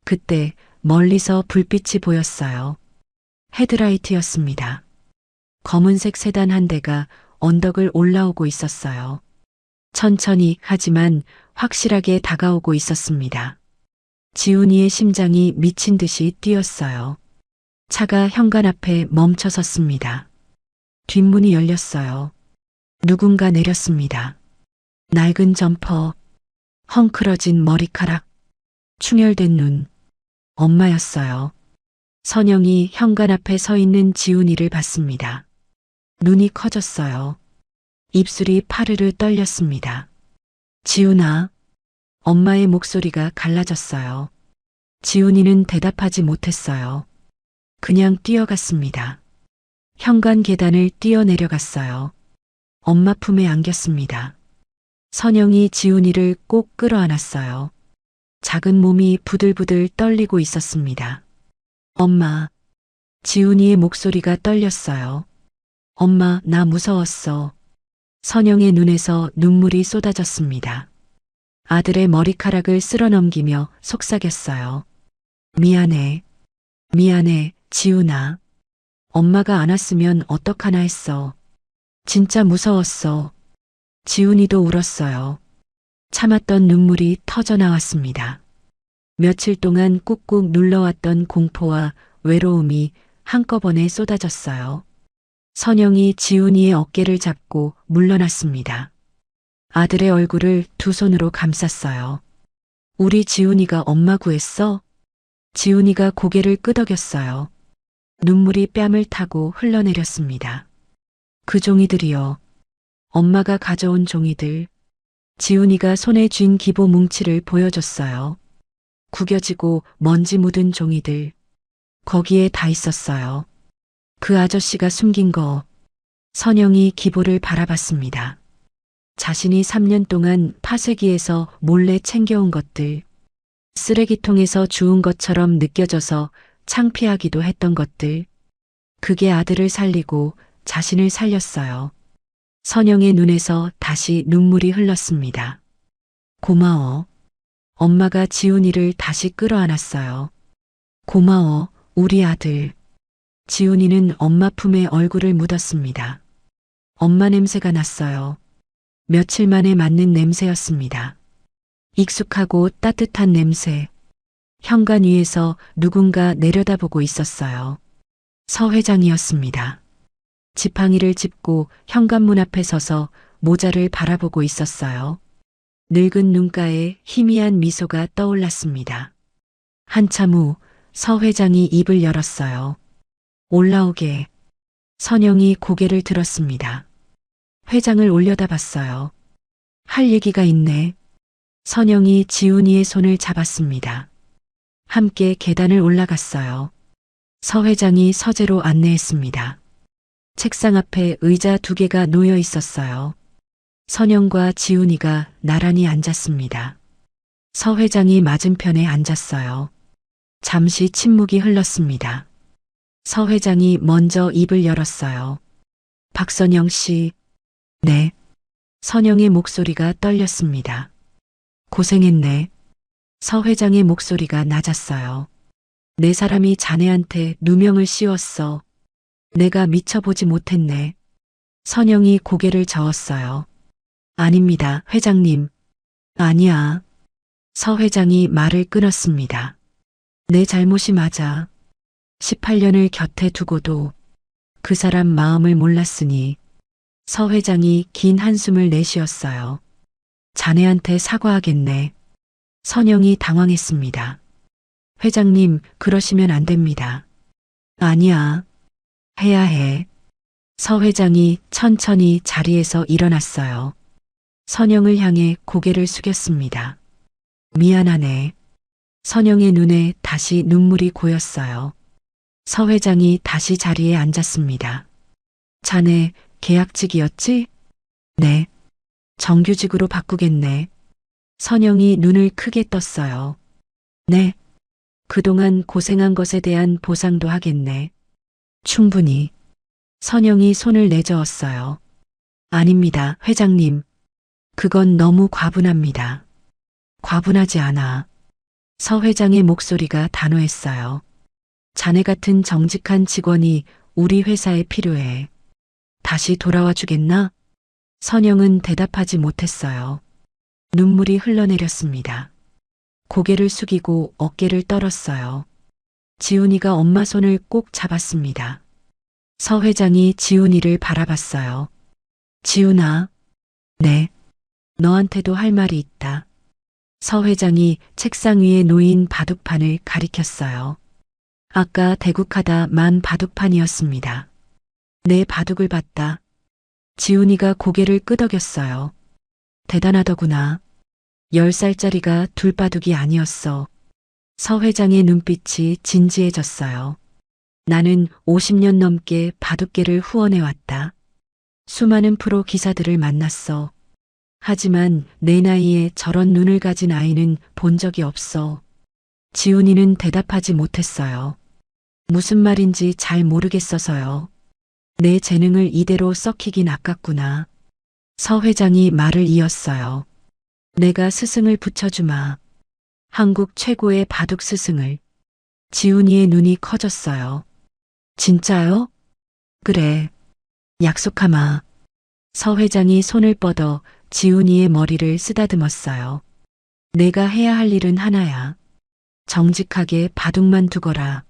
그때 멀리서 불빛이 보였어요. 헤드라이트였습니다. 검은색 세단 한 대가 언덕을 올라오고 있었어요. 천천히 하지만 확실하게 다가오고 있었습니다. 지훈이의 심장이 미친 듯이 뛰었어요. 차가 현관 앞에 멈춰 섰습니다. 뒷문이 열렸어요. 누군가 내렸습니다. 낡은 점퍼, 헝클어진 머리카락, 충혈된 눈. 엄마였어요. 선영이 현관 앞에 서 있는 지훈이를 봤습니다. 눈이 커졌어요. 입술이 파르르 떨렸습니다. 지훈아. 엄마의 목소리가 갈라졌어요. 지훈이는 대답하지 못했어요. 그냥 뛰어갔습니다. 현관 계단을 뛰어내려갔어요. 엄마 품에 안겼습니다. 선영이 지훈이를 꼭 끌어안았어요. 작은 몸이 부들부들 떨리고 있었습니다. 엄마. 지훈이의 목소리가 떨렸어요. 엄마, 나 무서웠어. 선영의 눈에서 눈물이 쏟아졌습니다. 아들의 머리카락을 쓸어넘기며 속삭였어요. 미안해. 미안해, 지훈아. 엄마가 안 왔으면 어떡하나 했어. 진짜 무서웠어. 지훈이도 울었어요. 참았던 눈물이 터져 나왔습니다. 며칠 동안 꾹꾹 눌러왔던 공포와 외로움이 한꺼번에 쏟아졌어요. 선영이 지훈이의 어깨를 잡고 물러났습니다. 아들의 얼굴을 두 손으로 감쌌어요. 우리 지훈이가 엄마 구했어? 지훈이가 고개를 끄덕였어요. 눈물이 뺨을 타고 흘러내렸습니다. 그 종이들이요. 엄마가 가져온 종이들. 지훈이가 손에 쥔 기보 뭉치를 보여줬어요. 구겨지고 먼지 묻은 종이들. 거기에 다 있었어요. 그 아저씨가 숨긴 거. 선영이 기보를 바라봤습니다. 자신이 3년 동안 파쇄기에서 몰래 챙겨온 것들. 쓰레기통에서 주운 것처럼 느껴져서 창피하기도 했던 것들. 그게 아들을 살리고 자신을 살렸어요. 선영의 눈에서 다시 눈물이 흘렀습니다. 고마워. 엄마가 지훈이를 다시 끌어안았어요. 고마워, 우리 아들. 지훈이는 엄마 품에 얼굴을 묻었습니다. 엄마 냄새가 났어요. 며칠 만에 맡는 냄새였습니다. 익숙하고 따뜻한 냄새. 현관 위에서 누군가 내려다보고 있었어요. 서 회장이었습니다. 지팡이를 짚고 현관문 앞에 서서 모자를 바라보고 있었어요. 늙은 눈가에 희미한 미소가 떠올랐습니다. 한참 후 서 회장이 입을 열었어요. 올라오게. 선영이 고개를 들었습니다. 회장을 올려다봤어요. 할 얘기가 있네. 선영이 지훈이의 손을 잡았습니다. 함께 계단을 올라갔어요. 서 회장이 서재로 안내했습니다. 책상 앞에 의자 2개가 놓여 있었어요. 선영과 지훈이가 나란히 앉았습니다. 서 회장이 맞은편에 앉았어요. 잠시 침묵이 흘렀습니다. 서 회장이 먼저 입을 열었어요. 박선영 씨. 네. 선영의 목소리가 떨렸습니다. 고생했네. 서 회장의 목소리가 낮았어요. 내 사람이 자네한테 누명을 씌웠어. 내가 미쳐보지 못했네. 선영이 고개를 저었어요. 아닙니다, 회장님. 아니야. 서 회장이 말을 끊었습니다. 내 잘못이 맞아. 18년을 곁에 두고도 그 사람 마음을 몰랐으니. 서 회장이 긴 한숨을 내쉬었어요. 자네한테 사과하겠네. 선영이 당황했습니다. 회장님, 그러시면 안 됩니다. 아니야. 해야 해. 서 회장이 천천히 자리에서 일어났어요. 선영을 향해 고개를 숙였습니다. 미안하네. 선영의 눈에 다시 눈물이 고였어요. 서 회장이 다시 자리에 앉았습니다. 자네 계약직이었지? 네. 정규직으로 바꾸겠네. 선영이 눈을 크게 떴어요. 네. 그동안 고생한 것에 대한 보상도 하겠네. 충분히. 선영이 손을 내저었어요. 아닙니다, 회장님. 그건 너무 과분합니다. 과분하지 않아. 서 회장의 목소리가 단호했어요. 자네 같은 정직한 직원이 우리 회사에 필요해. 다시 돌아와 주겠나? 선영은 대답하지 못했어요. 눈물이 흘러내렸습니다. 고개를 숙이고 어깨를 떨었어요. 지훈이가 엄마 손을 꼭 잡았습니다. 서 회장이 지훈이를 바라봤어요. 지훈아. 네. 너한테도 할 말이 있다. 서 회장이 책상 위에 놓인 바둑판을 가리켰어요. 아까 대국하다 만 바둑판이었습니다. 내 바둑을 봤다. 지훈이가 고개를 끄덕였어요. 대단하더구나. 10살짜리가 둘바둑이 아니었어. 서 회장의 눈빛이 진지해졌어요. 나는 50년 넘게 바둑계를 후원해왔다. 수많은 프로 기사들을 만났어. 하지만 내 나이에 저런 눈을 가진 아이는 본 적이 없어. 지훈이는 대답하지 못했어요. 무슨 말인지 잘 모르겠어서요. 내 재능을 이대로 썩히긴 아깝구나. 서 회장이 말을 이었어요. 내가 스승을 붙여주마. 한국 최고의 바둑 스승을. 지훈이의 눈이 커졌어요. 진짜요? 그래. 약속하마. 서 회장이 손을 뻗어 지훈이의 머리를 쓰다듬었어요. 내가 해야 할 일은 하나야. 정직하게 바둑만 두거라.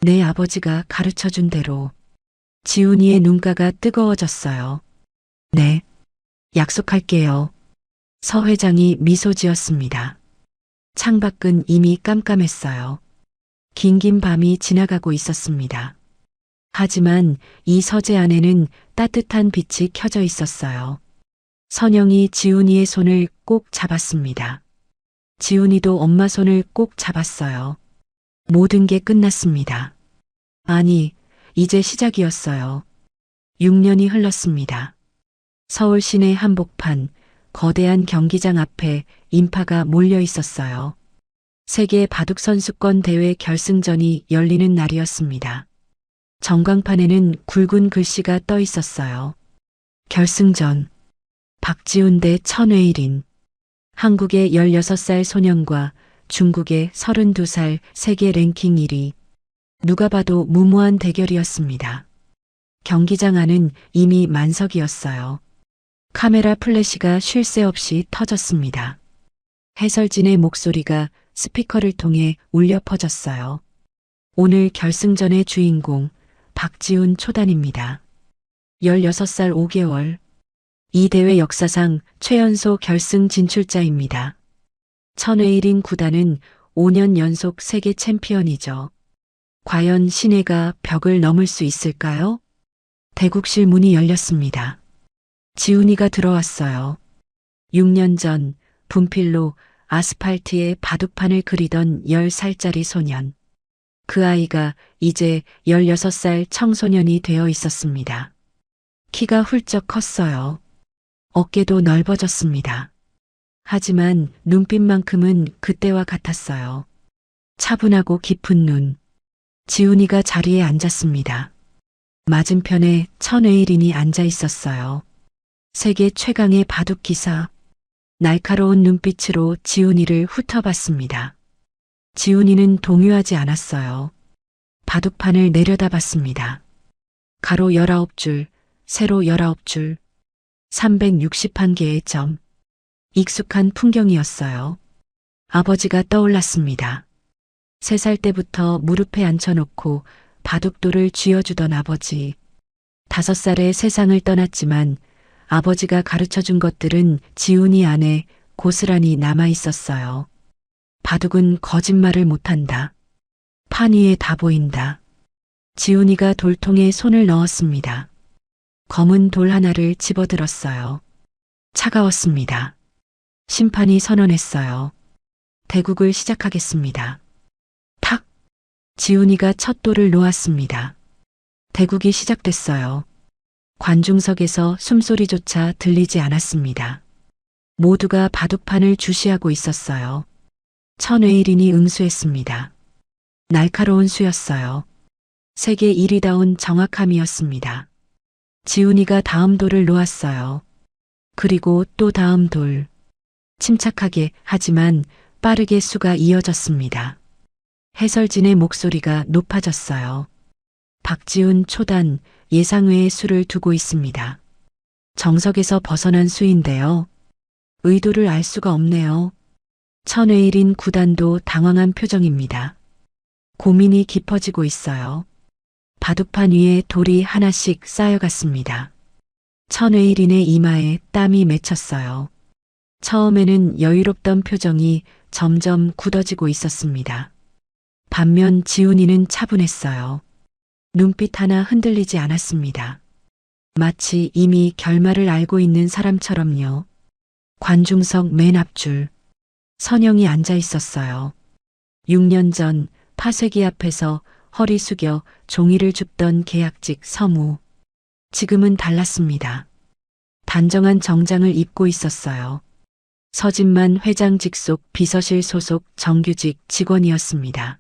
내 아버지가 가르쳐준 대로. 지훈이의 눈가가 뜨거워졌어요. 네. 약속할게요. 서 회장이 미소 지었습니다. 창밖은 이미 깜깜했어요. 긴긴 밤이 지나가고 있었습니다. 하지만 이 서재 안에는 따뜻한 빛이 켜져 있었어요. 선영이 지훈이의 손을 꼭 잡았습니다. 지훈이도 엄마 손을 꼭 잡았어요. 모든 게 끝났습니다. 아니, 이제 시작이었어요. 6년이 흘렀습니다. 서울 시내 한복판, 거대한 경기장 앞에 인파가 몰려 있었어요. 세계 바둑 선수권 대회 결승전이 열리는 날이었습니다. 전광판에는 굵은 글씨가 떠 있었어요. 결승전. 박지훈 대 천외일인. 한국의 16살 소년과 중국의 32살 세계 랭킹 1위. 누가 봐도 무모한 대결이었습니다. 경기장 안은 이미 만석이었어요. 카메라 플래시가 쉴 새 없이 터졌습니다. 해설진의 목소리가 스피커를 통해 울려 퍼졌어요. 오늘 결승전의 주인공 박지훈 초단입니다. 16살 5개월. 이 대회 역사상 최연소 결승 진출자입니다. 천외일인 구단은 5년 연속 세계 챔피언이죠. 과연 신예가 벽을 넘을 수 있을까요? 대국실 문이 열렸습니다. 지훈이가 들어왔어요. 6년 전 분필로 아스팔트에 바둑판을 그리던 10살짜리 소년. 그 아이가 이제 16살 청소년이 되어 있었습니다. 키가 훌쩍 컸어요. 어깨도 넓어졌습니다. 하지만 눈빛만큼은 그때와 같았어요. 차분하고 깊은 눈. 지훈이가 자리에 앉았습니다. 맞은편에 천외일인이 앉아 있었어요. 세계 최강의 바둑 기사. 날카로운 눈빛으로 지훈이를 훑어봤습니다. 지훈이는 동요하지 않았어요. 바둑판을 내려다봤습니다. 가로 19줄, 세로 19줄, 361개의 점. 익숙한 풍경이었어요. 아버지가 떠올랐습니다. 3살 때부터 무릎에 앉혀놓고 바둑돌을 쥐어주던 아버지. 5살에 세상을 떠났지만 아버지가 가르쳐준 것들은 지훈이 안에 고스란히 남아 있었어요. 바둑은 거짓말을 못한다. 판 위에 다 보인다. 지훈이가 돌통에 손을 넣었습니다. 검은 돌 하나를 집어들었어요. 차가웠습니다. 심판이 선언했어요. 대국을 시작하겠습니다. 탁! 지훈이가 첫 돌을 놓았습니다. 대국이 시작됐어요. 관중석에서 숨소리조차 들리지 않았습니다. 모두가 바둑판을 주시하고 있었어요. 천외일인이 응수했습니다. 날카로운 수였어요. 세계 1위다운 정확함이었습니다. 지훈이가 다음 돌을 놓았어요. 그리고 또 다음 돌. 침착하게 하지만 빠르게 수가 이어졌습니다. 해설진의 목소리가 높아졌어요. 박지훈 초단 예상외의 수를 두고 있습니다. 정석에서 벗어난 수인데요. 의도를 알 수가 없네요. 천외일인 구단도 당황한 표정입니다. 고민이 깊어지고 있어요. 바둑판 위에 돌이 하나씩 쌓여갔습니다. 천외일인의 이마에 땀이 맺혔어요. 처음에는 여유롭던 표정이 점점 굳어지고 있었습니다. 반면 지훈이는 차분했어요. 눈빛 하나 흔들리지 않았습니다. 마치 이미 결말을 알고 있는 사람처럼요. 관중석 맨 앞줄. 선영이 앉아 있었어요. 6년 전 파쇄기 앞에서 허리 숙여 종이를 줍던 계약직 서무. 지금은 달랐습니다. 단정한 정장을 입고 있었어요. 서진만 회장 직속 비서실 소속 정규직 직원이었습니다.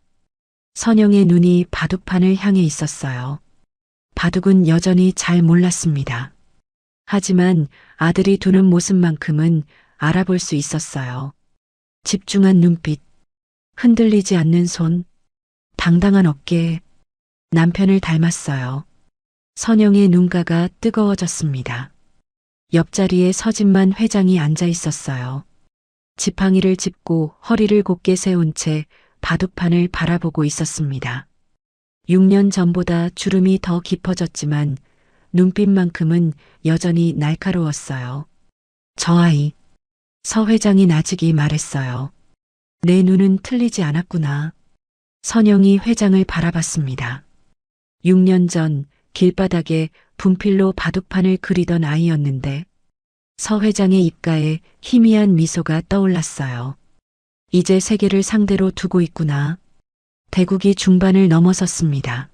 선영의 눈이 바둑판을 향해 있었어요. 바둑은 여전히 잘 몰랐습니다. 하지만 아들이 두는 모습만큼은 알아볼 수 있었어요. 집중한 눈빛, 흔들리지 않는 손, 당당한 어깨, 남편을 닮았어요. 선영의 눈가가 뜨거워졌습니다. 옆자리에 서진만 회장이 앉아 있었어요. 지팡이를 짚고 허리를 곧게 세운 채 바둑판을 바라보고 있었습니다. 6년 전보다 주름이 더 깊어졌지만 눈빛만큼은 여전히 날카로웠어요. 저 아이, 서 회장이 나직이 말했어요. 내 눈은 틀리지 않았구나. 선영이 회장을 바라봤습니다. 6년 전 길바닥에 분필로 바둑판을 그리던 아이였는데 서 회장의 입가에 희미한 미소가 떠올랐어요. 이제 세계를 상대로 두고 있구나. 대국이 중반을 넘어섰습니다.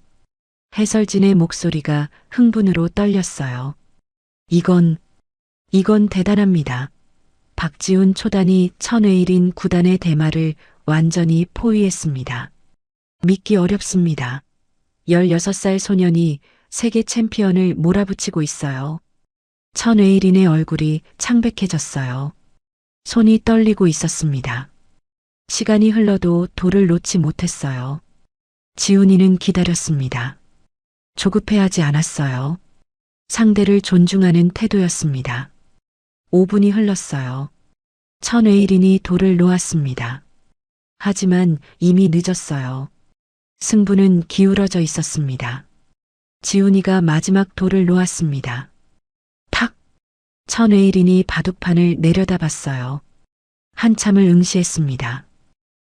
해설진의 목소리가 흥분으로 떨렸어요. 이건 대단합니다. 박지훈 초단이 천회일인 구단의 대마를 완전히 포위했습니다. 믿기 어렵습니다. 16살 소년이 세계 챔피언을 몰아붙이고 있어요. 천회일인의 얼굴이 창백해졌어요. 손이 떨리고 있었습니다. 시간이 흘러도 돌을 놓지 못했어요. 지훈이는 기다렸습니다. 조급해하지 않았어요. 상대를 존중하는 태도였습니다. 5분이 흘렀어요. 천회일인이 돌을 놓았습니다. 하지만 이미 늦었어요. 승부는 기울어져 있었습니다. 지훈이가 마지막 돌을 놓았습니다. 탁! 천회일인이 바둑판을 내려다봤어요. 한참을 응시했습니다.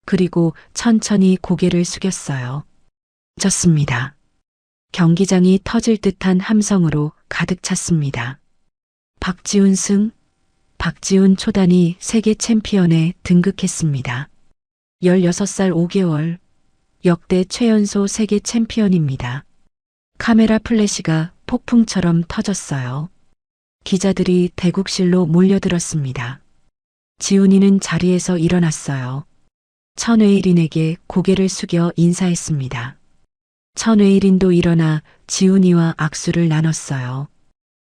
그리고 천천히 고개를 숙였어요. 졌습니다. 경기장이 터질 듯한 함성으로 가득 찼습니다. 박지훈 승, 박지훈 초단이 세계 챔피언에 등극했습니다. 16살 5개월, 역대 최연소 세계 챔피언입니다. 카메라 플래시가 폭풍처럼 터졌어요. 기자들이 대국실로 몰려들었습니다. 지훈이는 자리에서 일어났어요. 천회일인에게 고개를 숙여 인사했습니다. 천회일인도 일어나 지훈이와 악수를 나눴어요.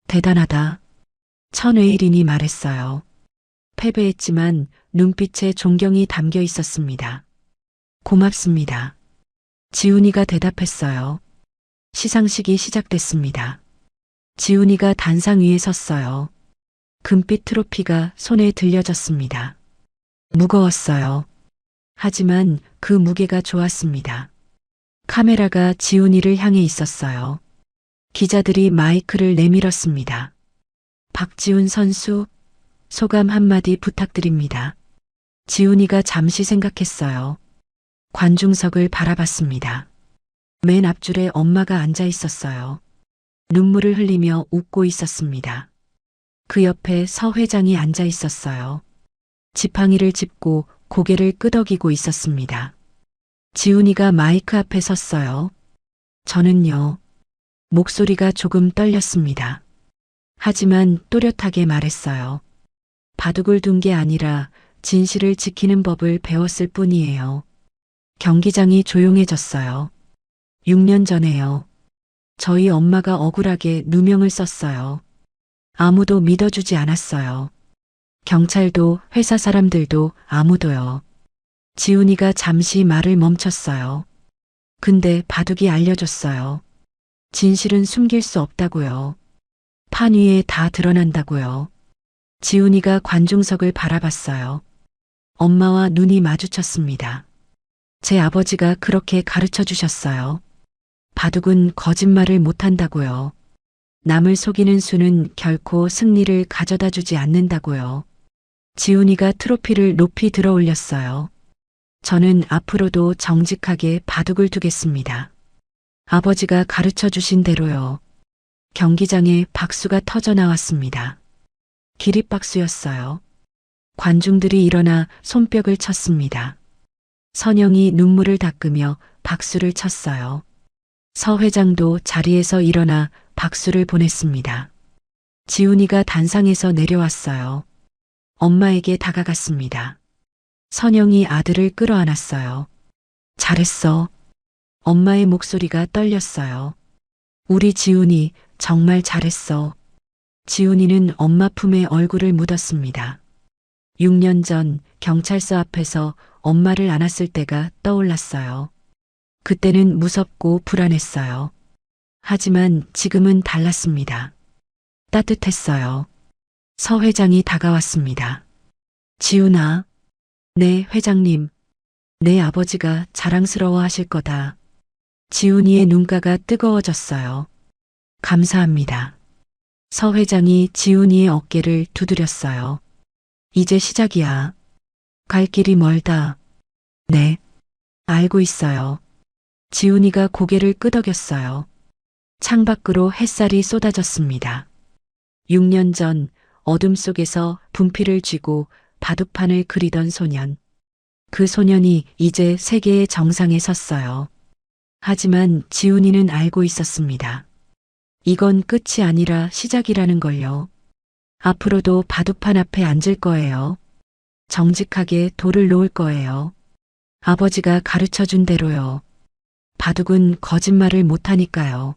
대단하다. 천회일인이 말했어요. 패배했지만 눈빛에 존경이 담겨 있었습니다. 고맙습니다. 지훈이가 대답했어요. 시상식이 시작됐습니다. 지훈이가 단상 위에 섰어요. 금빛 트로피가 손에 들려졌습니다. 무거웠어요. 하지만 그 무게가 좋았습니다. 카메라가 지훈이를 향해 있었어요. 기자들이 마이크를 내밀었습니다. 박지훈 선수, 소감 한마디 부탁드립니다. 지훈이가 잠시 생각했어요. 관중석을 바라봤습니다. 맨 앞줄에 엄마가 앉아 있었어요. 눈물을 흘리며 웃고 있었습니다. 그 옆에 서 회장이 앉아 있었어요. 지팡이를 짚고 고개를 끄덕이고 있었습니다. 지훈이가 마이크 앞에 섰어요. 저는요. 목소리가 조금 떨렸습니다. 하지만 또렷하게 말했어요. 바둑을 둔 게 아니라 진실을 지키는 법을 배웠을 뿐이에요. 경기장이 조용해졌어요. 6년 전에요. 저희 엄마가 억울하게 누명을 썼어요. 아무도 믿어주지 않았어요. 경찰도 회사 사람들도 아무도요. 지훈이가 잠시 말을 멈췄어요. 근데 바둑이 알려줬어요. 진실은 숨길 수 없다고요. 판 위에 다 드러난다고요. 지훈이가 관중석을 바라봤어요. 엄마와 눈이 마주쳤습니다. 제 아버지가 그렇게 가르쳐 주셨어요. 바둑은 거짓말을 못한다고요. 남을 속이는 수는 결코 승리를 가져다 주지 않는다고요. 지훈이가 트로피를 높이 들어 올렸어요. 저는 앞으로도 정직하게 바둑을 두겠습니다. 아버지가 가르쳐 주신 대로요. 경기장에 박수가 터져 나왔습니다. 기립박수였어요. 관중들이 일어나 손뼉을 쳤습니다. 선영이 눈물을 닦으며 박수를 쳤어요. 서 회장도 자리에서 일어나 박수를 보냈습니다. 지훈이가 단상에서 내려왔어요. 엄마에게 다가갔습니다. 선영이 아들을 끌어안았어요. 잘했어. 엄마의 목소리가 떨렸어요. 우리 지훈이 정말 잘했어. 지훈이는 엄마 품에 얼굴을 묻었습니다. 6년 전 경찰서 앞에서 엄마를 안았을 때가 떠올랐어요. 그때는 무섭고 불안했어요. 하지만 지금은 달랐습니다. 따뜻했어요. 서 회장이 다가왔습니다. 지훈아. 네, 회장님. 내 아버지가 자랑스러워 하실 거다. 지훈이의 눈가가 뜨거워졌어요. 감사합니다. 서 회장이 지훈이의 어깨를 두드렸어요. 이제 시작이야. 갈 길이 멀다. 네. 알고 있어요. 지훈이가 고개를 끄덕였어요. 창밖으로 햇살이 쏟아졌습니다. 6년 전 어둠 속에서 분필을 쥐고 바둑판을 그리던 소년. 그 소년이 이제 세계의 정상에 섰어요. 하지만 지훈이는 알고 있었습니다. 이건 끝이 아니라 시작이라는 걸요. 앞으로도 바둑판 앞에 앉을 거예요. 정직하게 돌을 놓을 거예요. 아버지가 가르쳐 준 대로요. 바둑은 거짓말을 못하니까요.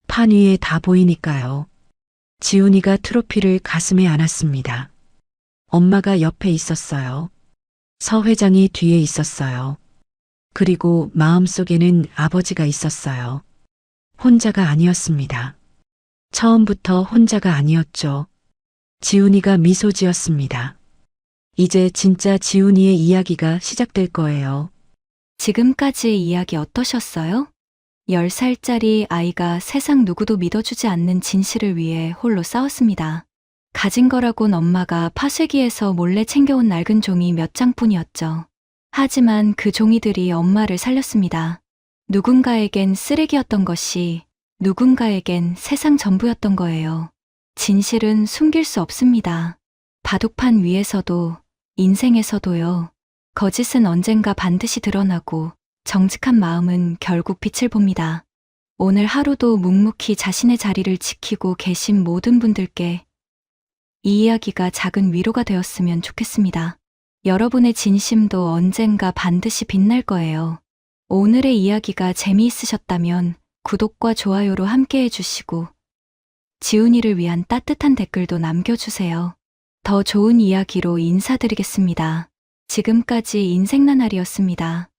판 위에 다 보이니까요. 지훈이가 트로피를 가슴에 안았습니다. 엄마가 옆에 있었어요. 서 회장이 뒤에 있었어요. 그리고 마음속에는 아버지가 있었어요. 혼자가 아니었습니다. 처음부터 혼자가 아니었죠. 지훈이가 미소 지었습니다. 이제 진짜 지훈이의 이야기가 시작될 거예요. 지금까지의 이야기 어떠셨어요? 10살짜리 아이가 세상 누구도 믿어주지 않는 진실을 위해 홀로 싸웠습니다. 가진 거라곤 엄마가 파쇄기에서 몰래 챙겨온 낡은 종이 몇 장뿐이었죠. 하지만 그 종이들이 엄마를 살렸습니다. 누군가에겐 쓰레기였던 것이 누군가에겐 세상 전부였던 거예요. 진실은 숨길 수 없습니다. 바둑판 위에서도 인생에서도요. 거짓은 언젠가 반드시 드러나고 정직한 마음은 결국 빛을 봅니다. 오늘 하루도 묵묵히 자신의 자리를 지키고 계신 모든 분들께 이 이야기가 작은 위로가 되었으면 좋겠습니다. 여러분의 진심도 언젠가 반드시 빛날 거예요. 오늘의 이야기가 재미있으셨다면 구독과 좋아요로 함께 해주시고 지훈이를 위한 따뜻한 댓글도 남겨주세요. 더 좋은 이야기로 인사드리겠습니다. 지금까지 인생나날이었습니다.